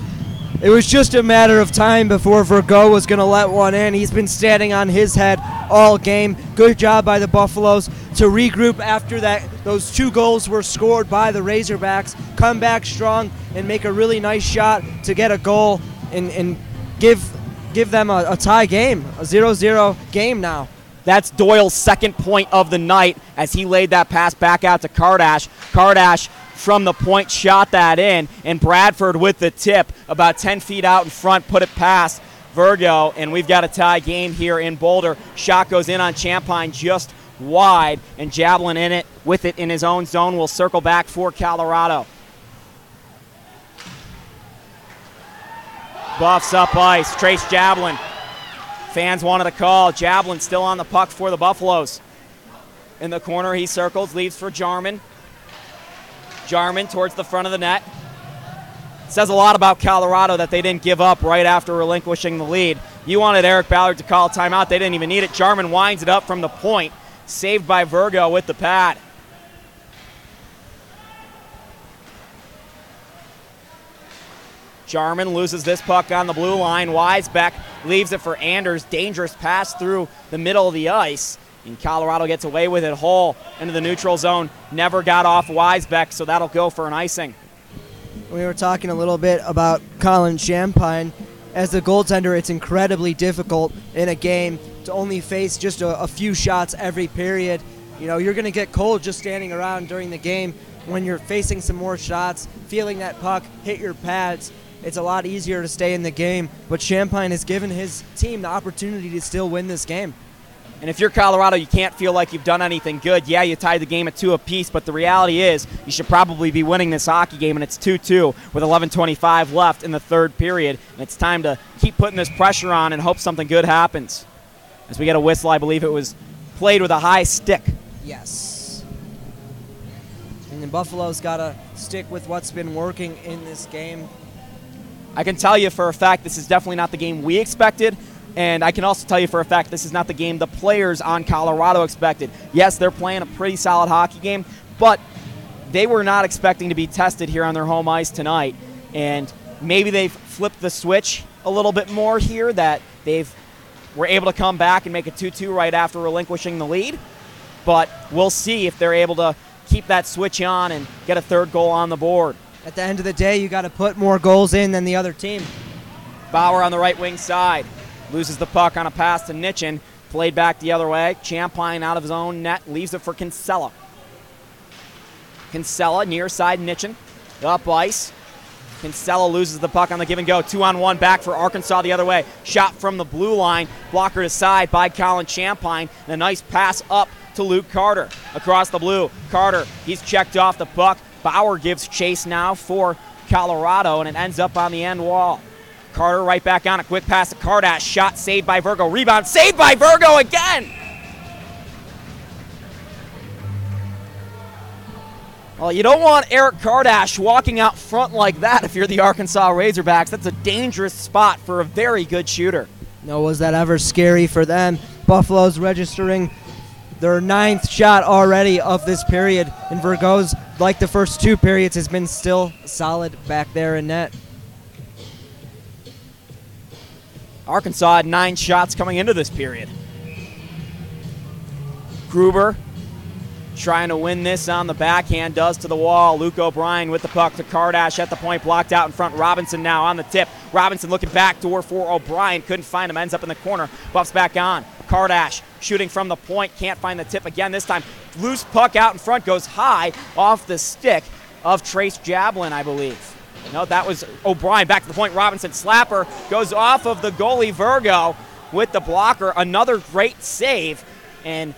It was just a matter of time before Virgo was going to let one in. He's been standing on his head all game. Good job by the Buffaloes to regroup after that. Those 2 goals were scored by the Razorbacks. Come back strong and make a really nice shot to get a goal and give them a tie game, a 0-0 game now. That's Doyle's second point of the night as he laid that pass back out to Kardash. Kardash from the point shot that in, and Bradford with the tip about 10 feet out in front, put it past Virgo, and we've got a tie game here in Boulder. Shot goes in on Champagne just wide, and Jablin in it with it in his own zone will circle back for Colorado. Buffs up ice, Trace Jablin. Fans wanted a call. Jablin still on the puck for the Buffaloes. In the corner, he circles, leaves for Jarman. Jarman towards the front of the net. Says a lot about Colorado that they didn't give up right after relinquishing the lead. You wanted Eric Ballard to call a timeout. They didn't even need it. Jarman winds it up from the point. Saved by Virgo with the pad. Jarman loses this puck on the blue line. Weisbeck leaves it for Anders. Dangerous pass through the middle of the ice. And Colorado gets away with it. Hull into the neutral zone. Never got off Weisbeck, so that'll go for an icing. We were talking a little bit about Colin Champagne. As a goaltender, it's incredibly difficult in a game to only face just a few shots every period. You know, you're going to get cold just standing around during the game. When you're facing some more shots, feeling that puck hit your pads, it's a lot easier to stay in the game. But Champagne has given his team the opportunity to still win this game. And if you're Colorado, you can't feel like you've done anything good. Yeah, you tied the game at 2 apiece, but the reality is you should probably be winning this hockey game, and it's 2-2 with 11:25 left in the third period. And it's time to keep putting this pressure on and hope something good happens. As we get a whistle, I believe it was played with a high stick. Yes. And the Buffalo's got to stick with what's been working in this game. I can tell you for a fact this is definitely not the game we expected. And I can also tell you for a fact this is not the game the players on Colorado expected. Yes, they're playing a pretty solid hockey game, but they were not expecting to be tested here on their home ice tonight. And maybe they've flipped the switch a little bit more here, that were able to come back and make it 2-2 right after relinquishing the lead. But we'll see if they're able to keep that switch on and get a third goal on the board. At the end of the day, you got to put more goals in than the other team. Bauer on the right wing side loses the puck on a pass to Nitchin. Played back the other way. Champagne out of his own net, leaves it for Kinsella. Kinsella near side Nitchin, up ice. Kinsella loses the puck on the give and go. 2-on-1 back for Arkansas the other way. Shot from the blue line, blocker to side by Colin Champagne. And a nice pass up to Luke Carter across the blue. Carter, he's checked off the puck. Bauer gives chase now for Colorado, and it ends up on the end wall. Carter right back on a quick pass to Kardash. Shot saved by Virgo. Rebound saved by Virgo again. Well, you don't want Eric Kardash walking out front like that if you're the Arkansas Razorbacks. That's a dangerous spot for a very good shooter. No, was that ever scary for them? Buffalo's registering their 9th shot already of this period, and Virgo's, like the first 2 periods, has been still solid back there in net. Arkansas had 9 shots coming into this period. Gruber trying to win this on the backhand, does to the wall. Luke O'Brien with the puck to Kardash at the point, blocked out in front. Robinson now on the tip. Robinson looking back door for O'Brien, couldn't find him, ends up in the corner. Buffs back on. Kardash shooting from the point, can't find the tip again this time. Loose puck out in front, goes high off the stick of Trace Jablin, I believe. No, that was O'Brien. Back to the point. Robinson slapper goes off of the goalie Virgo with the blocker. Another great save. And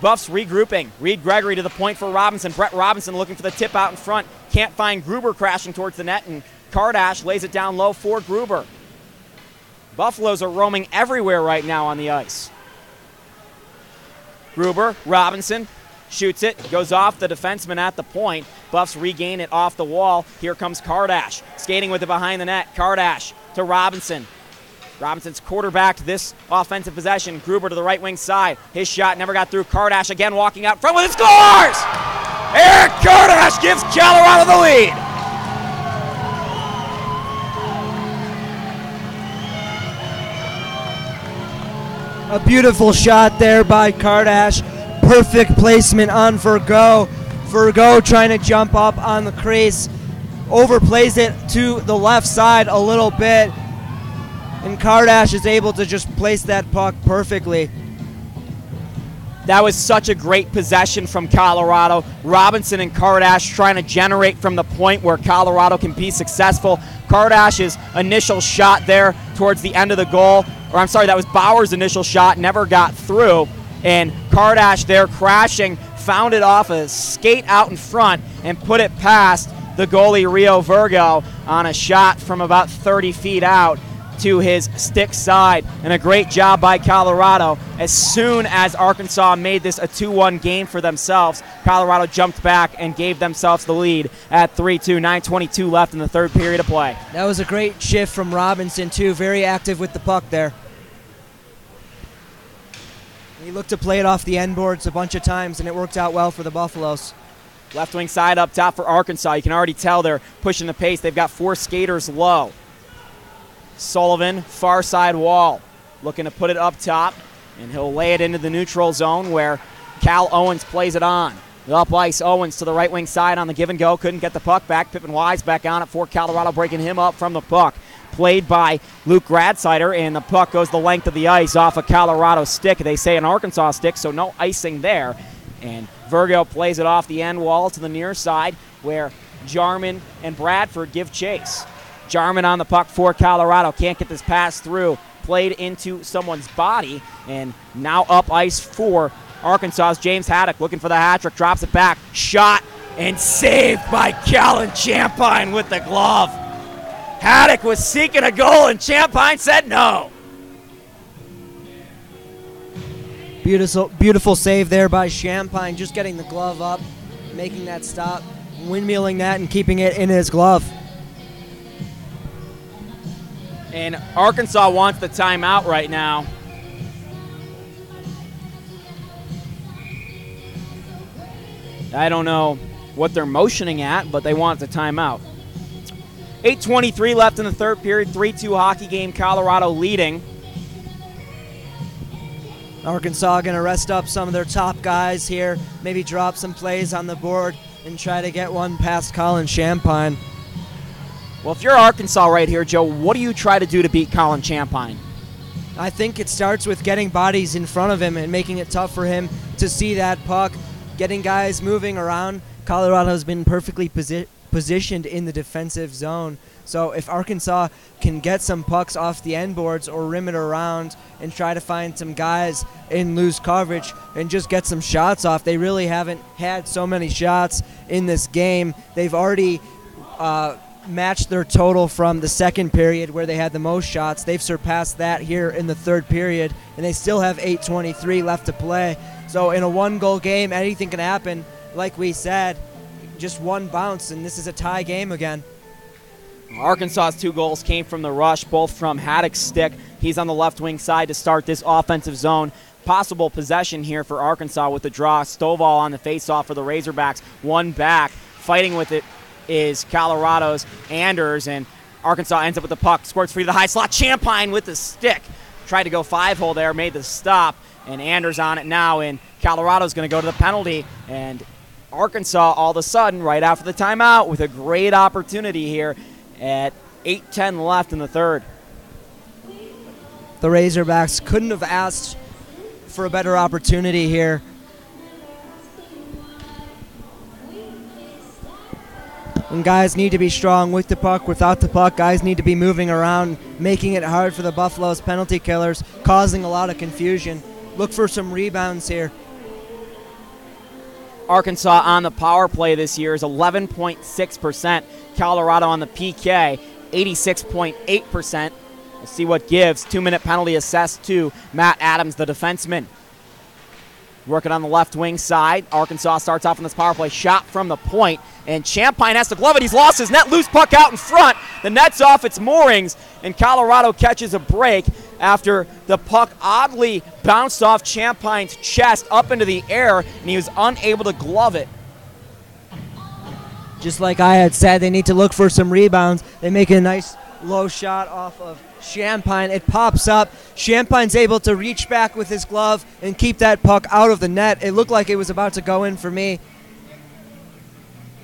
Buffs regrouping. Reed Gregory to the point for Robinson. Brett Robinson looking for the tip out in front. Can't find Gruber, crashing towards the net. And Kardash lays it down low for Gruber. Buffaloes are roaming everywhere right now on the ice. Gruber, Robinson. Shoots it, goes off the defenseman at the point. Buffs regain it off the wall. Here comes Kardash, skating with it behind the net. Kardash to Robinson. Robinson's quarterbacked this offensive possession. Gruber to the right wing side. His shot never got through. Kardash again walking out front with it, scores! Eric Kardash gives Colorado the lead. A beautiful shot there by Kardash. Perfect placement on Virgo. Virgo trying to jump up on the crease. Overplays it to the left side a little bit. And Kardash is able to just place that puck perfectly. That was such a great possession from Colorado. Robinson and Kardash trying to generate from the point where Colorado can be successful. Kardash's initial shot there towards the end of the goal, or I'm sorry, that was Bauer's initial shot, never got through. And Kardash there crashing, found it off a skate out in front and put it past the goalie Rio Virgo on a shot from about 30 feet out to his stick side. And a great job by Colorado. As soon as Arkansas made this a 2-1 game for themselves, Colorado jumped back and gave themselves the lead at 3-2, 9:22 left in the third period of play. That was a great shift from Robinson too, very active with the puck there. He looked to play it off the end boards a bunch of times, and it worked out well for the Buffaloes. Left wing side up top for Arkansas. You can already tell they're pushing the pace. They've got 4 skaters low. Sullivan, far side wall, looking to put it up top, and he'll lay it into the neutral zone where Cal Owens plays it on. Up ice, Owens to the right wing side on the give and go. Couldn't get the puck back. Pippin Wise back on it for Colorado, breaking him up from the puck. Played by Luke Gradsider, and the puck goes the length of the ice off a Colorado stick. They say an Arkansas stick, so no icing there. And Virgo plays it off the end wall to the near side where Jarman and Bradford give chase. Jarman on the puck for Colorado. Can't get this pass through. Played into someone's body, and now up ice for Arkansas's James Haddock looking for the hat trick. Drops it back. Shot and saved by Colin Champagne with the glove. Haddock was seeking a goal, and Champagne said no. Beautiful save there by Champagne, just getting the glove up, making that stop, windmilling that, and keeping it in his glove. And Arkansas wants the timeout right now. I don't know what they're motioning at, but they want the timeout. 8:23 left in the third period, 3-2 hockey game, Colorado leading. Arkansas going to rest up some of their top guys here, maybe drop some plays on the board and try to get one past Colin Champagne. Well, if you're Arkansas right here, Joe, what do you try to do to beat Colin Champagne? I think it starts with getting bodies in front of him and making it tough for him to see that puck, getting guys moving around. Colorado's been perfectly positioned in the defensive zone. So if Arkansas can get some pucks off the end boards or rim it around and try to find some guys in loose coverage and just get some shots off, they really haven't had so many shots in this game. They've already matched their total from the second period where they had the most shots. They've surpassed that here in the third period, and they still have 8:23 left to play. So in a one-goal game, anything can happen. Like we said, just one bounce, and this is a tie game again. Arkansas's 2 goals came from the rush, both from Haddock's stick. He's on the left wing side to start this offensive zone. Possible possession here for Arkansas with the draw. Stovall on the faceoff for the Razorbacks. One back. Fighting with it is Colorado's Anders, and Arkansas ends up with the puck. Squirts free to the high slot. Champagne with the stick. Tried to go 5-hole there, made the stop, and Anders on it now, and Colorado's going to go to the penalty, and Arkansas all of a sudden, right after the timeout, with a great opportunity here at 8:10 left in the third. The Razorbacks couldn't have asked for a better opportunity here. And guys need to be strong with the puck, without the puck. Guys need to be moving around, making it hard for the Buffalo's penalty killers, causing a lot of confusion. Look for some rebounds here. Arkansas on the power play this year is 11.6%. Colorado on the PK, 86.8%. We'll see what gives. 2-minute penalty assessed to Matt Adams, the defenseman. Working on the left wing side. Arkansas starts off on this power play. Shot from the point, and Champagne has to glove it. He's lost his net. Loose puck out in front. The net's off its moorings, and Colorado catches a break after the puck oddly bounced off Champagne's chest up into the air, and he was unable to glove it. Just like I had said, they need to look for some rebounds. They make a nice low shot off of Champagne. It pops up. Champagne's able to reach back with his glove and keep that puck out of the net. It looked like it was about to go in for me.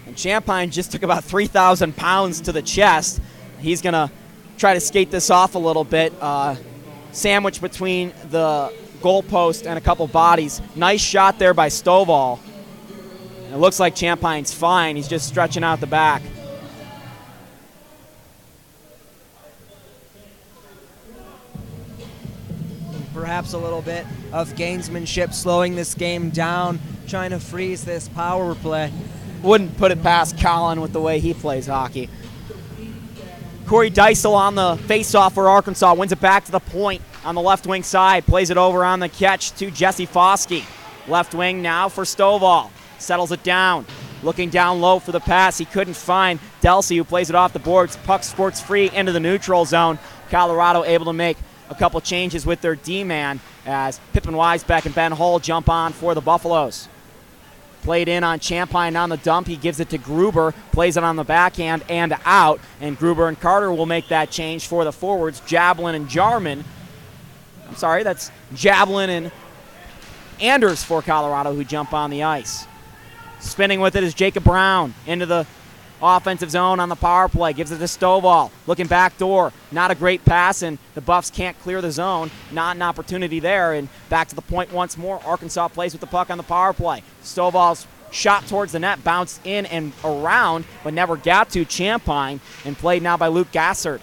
And Champagne just took about 3,000 pounds to the chest. He's going to try to skate this off a little bit. Sandwiched between the goalpost and a couple bodies. Nice shot there by Stovall. It looks like Champagne's fine. He's just stretching out the back. Perhaps a little bit of gamesmanship slowing this game down, trying to freeze this power play. Wouldn't put it past Colin with the way he plays hockey. Corey Deisel on the faceoff for Arkansas. Wins it back to the point on the left wing side. Plays it over on the catch to Jesse Foskey. Left wing now for Stovall. Settles it down. Looking down low for the pass. He couldn't find Delsey, who plays it off the boards. Puck squirts free into the neutral zone. Colorado able to make a couple changes with their D-man as Pippin Weisbeck and Ben Hull jump on for the Buffaloes. Played in on Champagne on the dump. He gives it to Gruber. Plays it on the backhand and out. And Gruber and Carter will make that change for the forwards. Jablin and Jarman. I'm sorry, that's Jablin and Anders for Colorado who jump on the ice. Spinning with it is Jacob Brown into the offensive zone on the power play. Gives it to Stovall. Looking back door. Not a great pass, and the Buffs can't clear the zone. Not an opportunity there. And back to the point once more. Arkansas plays with the puck on the power play. Stovall's shot towards the net. Bounced in and around, but never got to Champagne. And played now by Luke Gassard.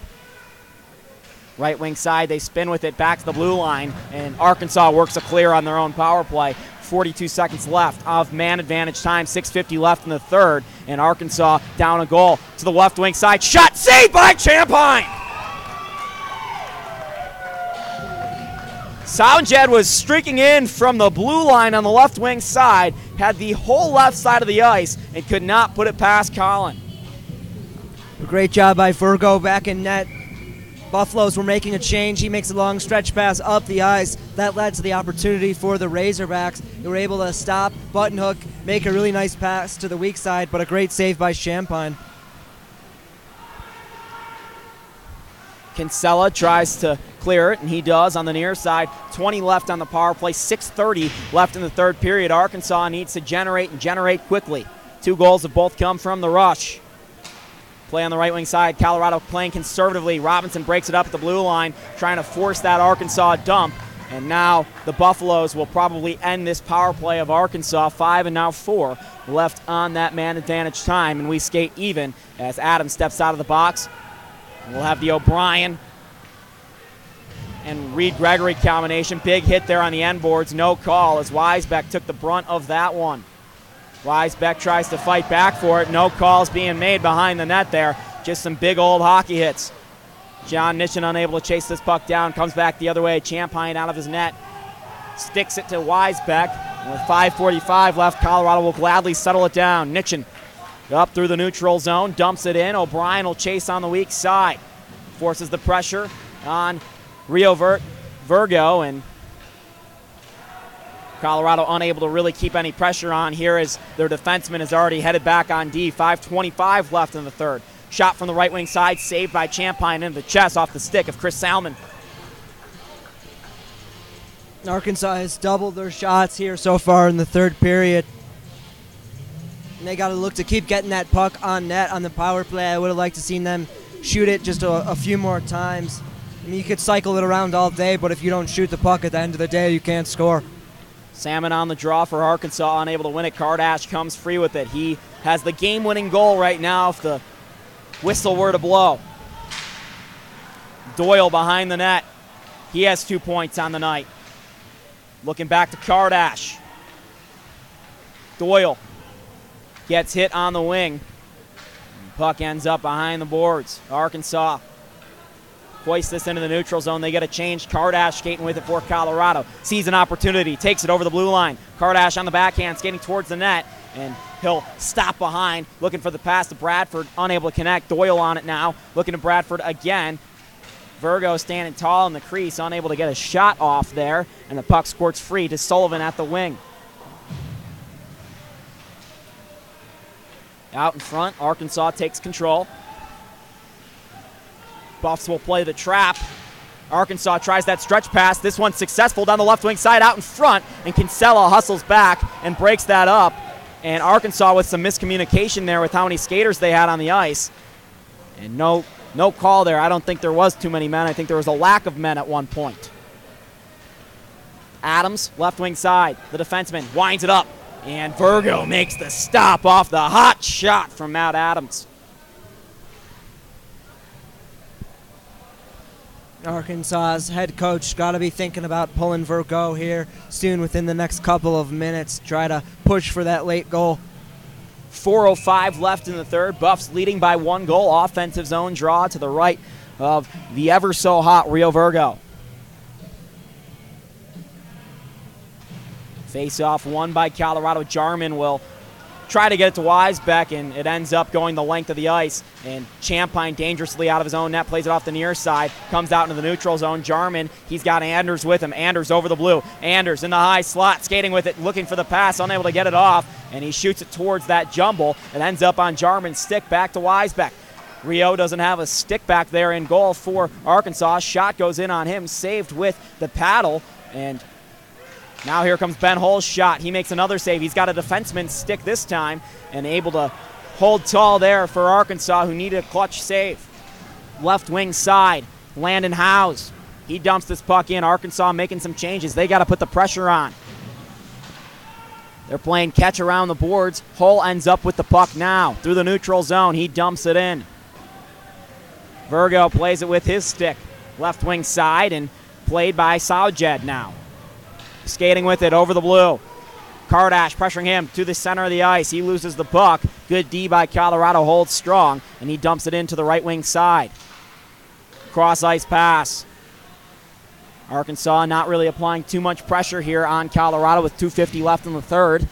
Right wing side, they spin with it back to the blue line. And Arkansas works a clear on their own power play. 42 seconds left of man advantage time. 6:50 left in the third. And Arkansas down a goal to the left wing side. Shot saved by Champagne. Sanchez was streaking in from the blue line on the left wing side. Had the whole left side of the ice and could not put it past Colin. Great job by Virgo back in net. Buffaloes were making a change. He makes a long stretch pass up the ice. That led to the opportunity for the Razorbacks. They were able to stop, button hook, make a really nice pass to the weak side, but a great save by Champagne. Kinsella tries to clear it, and he does on the near side. 20 left on the power play, 6:30 left in the third period. Arkansas needs to generate and generate quickly. 2 goals have both come from the rush. Play on the right wing side. Colorado playing conservatively. Robinson breaks it up at the blue line, trying to force that Arkansas dump. And now the Buffaloes will probably end this power play of Arkansas. 5 and now 4 left on that man advantage time. And we skate even as Adams steps out of the box. We'll have the O'Brien and Reed Gregory combination. Big hit there on the end boards. No call as Weisbeck took the brunt of that one. Weisbeck tries to fight back for it. No calls being made behind the net there. Just some big old hockey hits. John Nishin unable to chase this puck down. Comes back the other way. Champagne out of his net. Sticks it to Weisbeck. And with 5:45 left, Colorado will gladly settle it down. Nishin up through the neutral zone. Dumps it in. O'Brien will chase on the weak side. Forces the pressure on Rio Virgo. And Colorado unable to really keep any pressure on here as their defenseman is already headed back on D. 5:25 left in the third. Shot from the right wing side, saved by Champagne into the chest off the stick of Chris Salmon. Arkansas has doubled their shots here so far in the third period. And they got to look to keep getting that puck on net on the power play. I would have liked to seen them shoot it just a few more times. I mean, you could cycle it around all day, but if you don't shoot the puck at the end of the day, you can't score. Salmon on the draw for Arkansas, unable to win it. Kardash comes free with it. He has the game-winning goal right now if the whistle were to blow. Doyle behind the net. He has 2 points on the night. Looking back to Kardash. Doyle gets hit on the wing. Puck ends up behind the boards. Arkansas hoists this into the neutral zone. They get a change. Kardash skating with it for Colorado. Sees an opportunity. Takes it over the blue line. Kardash on the backhand skating towards the net. And he'll stop behind. Looking for the pass to Bradford. Unable to connect. Doyle on it now. Looking to Bradford again. Virgo standing tall in the crease. Unable to get a shot off there. And the puck squirts free to Sullivan at the wing. Out in front. Arkansas takes control. Buffs will play the trap. Arkansas tries that stretch pass. This one's successful down the left wing side out in front. And Kinsella hustles back and breaks that up. And Arkansas with some miscommunication there with how many skaters they had on the ice. And no call there. I don't think there was too many men. I think there was a lack of men at one point. Adams, left wing side. The defenseman winds it up. And Virgo makes the stop off the hot shot from Matt Adams. Arkansas's head coach got to be thinking about pulling Virgo here soon within the next couple of minutes. Try to push for that late goal. 4:05 left in the third. Buffs leading by 1 goal. Offensive zone draw to the right of the ever so hot Rio Virgo. Face off won by Colorado. Jarman will try to get it to Weisbeck, and it ends up going the length of the ice. And Champagne dangerously out of his own net, plays it off the near side, comes out into the neutral zone. Jarman, he's got Anders with him. Anders over the blue. Anders in the high slot, skating with it, looking for the pass, unable to get it off, and he shoots it towards that jumble. It ends up on Jarman's stick, back to Weisbeck. Rio doesn't have a stick back there in goal for Arkansas. Shot goes in on him, saved with the paddle, and now here comes Ben Hull's shot. He makes another save. He's got a defenseman's stick this time and able to hold tall there for Arkansas, who needed a clutch save. Left wing side, Landon Howes. He dumps this puck in. Arkansas making some changes. They got to put the pressure on. They're playing catch around the boards. Hull ends up with the puck now through the neutral zone. He dumps it in. Virgo plays it with his stick. Left wing side and played by Saujed now. Skating with it over the blue. Kardash pressuring him to the center of the ice. He loses the puck. Good D by Colorado, holds strong, and he dumps it into the right wing side. Cross ice pass. Arkansas not really applying too much pressure here on Colorado with 2:50 left in the third.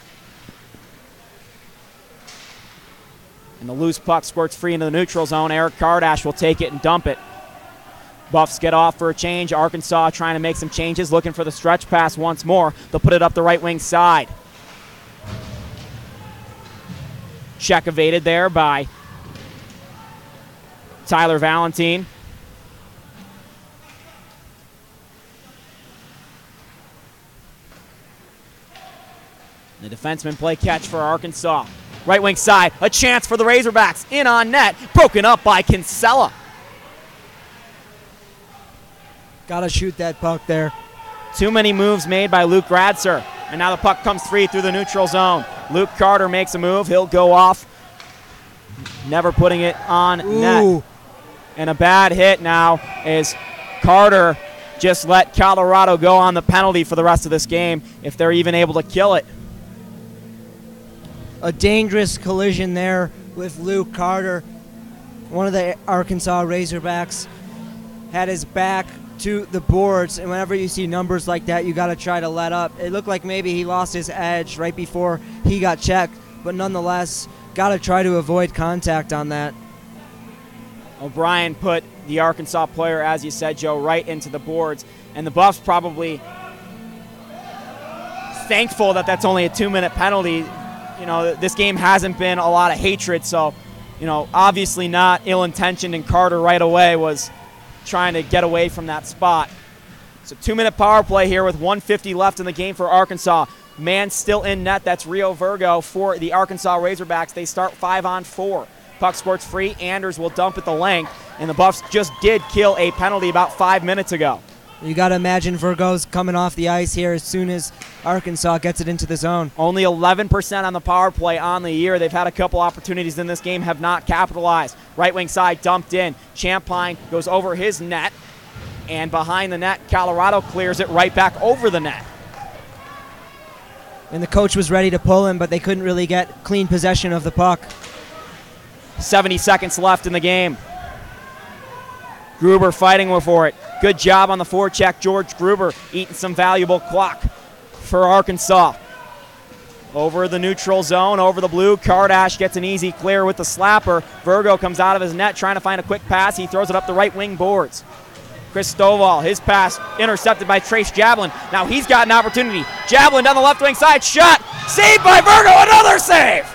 And the loose puck squirts free into the neutral zone. Eric Kardash will take it and dump it. Buffs get off for a change. Arkansas trying to make some changes, looking for the stretch pass once more. They'll put it up the right wing side. Check evaded there by Tyler Valentine. The defenseman play catch for Arkansas. Right wing side, a chance for the Razorbacks. In on net, broken up by Kinsella. Gotta shoot that puck there. Too many moves made by Luke Gradser. And now the puck comes free through the neutral zone. Luke Carter makes a move. He'll go off. Never putting it on net. And a bad hit now is Carter just let Colorado go on the penalty for the rest of this game if they're even able to kill it. A dangerous collision there with Luke Carter. One of the Arkansas Razorbacks had his back to the boards, and whenever you see numbers like that, you got to try to let up. It looked like maybe he lost his edge right before he got checked, but nonetheless, got to try to avoid contact on that. O'Brien put the Arkansas player, as you said, Joe, right into the boards, and the Buffs probably thankful that that's only a 2-minute penalty. You know, this game hasn't been a lot of hatred, so, you know, obviously not ill-intentioned, and Carter right away was trying to get away from that spot. It's a 2-minute power play here with 1:50 left in the game for Arkansas. Man still in net. That's Rio Virgo for the Arkansas Razorbacks. They start 5-on-4. Puck squirts free. Anders will dump at the length, and the Buffs just did kill a penalty about 5 minutes ago. You got to imagine Virgo's coming off the ice here as soon as Arkansas gets it into the zone. Only 11% on the power play on the year. They've had a couple opportunities in this game, have not capitalized. Right wing side dumped in. Champagne goes over his net, and behind the net, Colorado clears it right back over the net. And the coach was ready to pull him, but they couldn't really get clean possession of the puck. 70 seconds left in the game. Gruber fighting for it. Good job on the forecheck. George Gruber eating some valuable clock for Arkansas. Over the neutral zone, over the blue. Kardash gets an easy clear with the slapper. Virgo comes out of his net trying to find a quick pass. He throws it up the right wing boards. Chris Stovall, his pass intercepted by Trace Javelin. Now he's got an opportunity. Javelin down the left wing side. Shot. Saved by Virgo. Another save.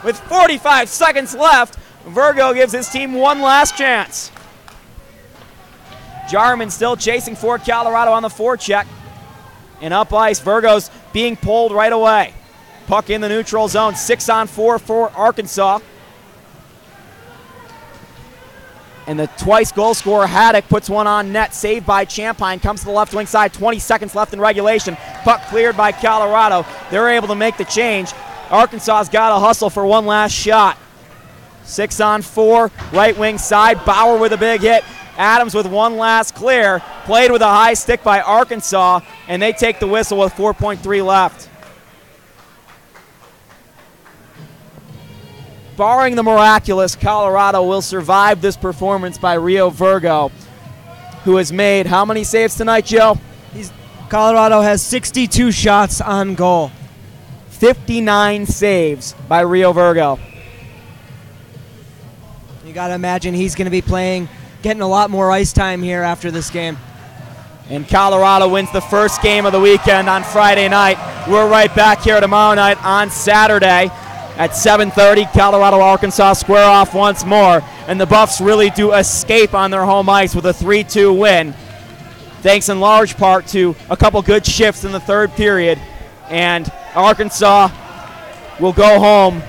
With 45 seconds left, Virgo gives his team one last chance. Jarman still chasing for Colorado on the forecheck. And up ice, Virgo's being pulled right away. Puck in the neutral zone, 6-on-4 for Arkansas. And the twice goal scorer Haddock puts one on net, saved by Champagne, comes to the left wing side, 20 seconds left in regulation. Puck cleared by Colorado. They're able to make the change. Arkansas's got to hustle for one last shot. 6-on-4, right wing side, Bauer with a big hit. Adams with one last clear, played with a high stick by Arkansas, and they take the whistle with 4.3 left. Barring the miraculous, Colorado will survive this performance by Rio Virgo, who has made how many saves tonight, Joe? Colorado has 62 shots on goal. 59 saves by Rio Virgo. You got to imagine he's going to be getting a lot more ice time here after this game. And Colorado wins the first game of the weekend on Friday night. We're right back here tomorrow night on Saturday at 7:30. Colorado, Arkansas square off once more. And the Buffs really do escape on their home ice with a 3-2 win, thanks in large part to a couple good shifts in the third period. And Arkansas will go home,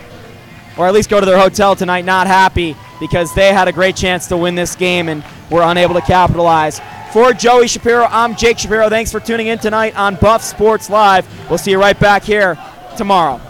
or at least go to their hotel tonight, not happy, because they had a great chance to win this game and were unable to capitalize. For Joey Shapiro, I'm Jake Shapiro. Thanks for tuning in tonight on Buff Sports Live. We'll see you right back here tomorrow.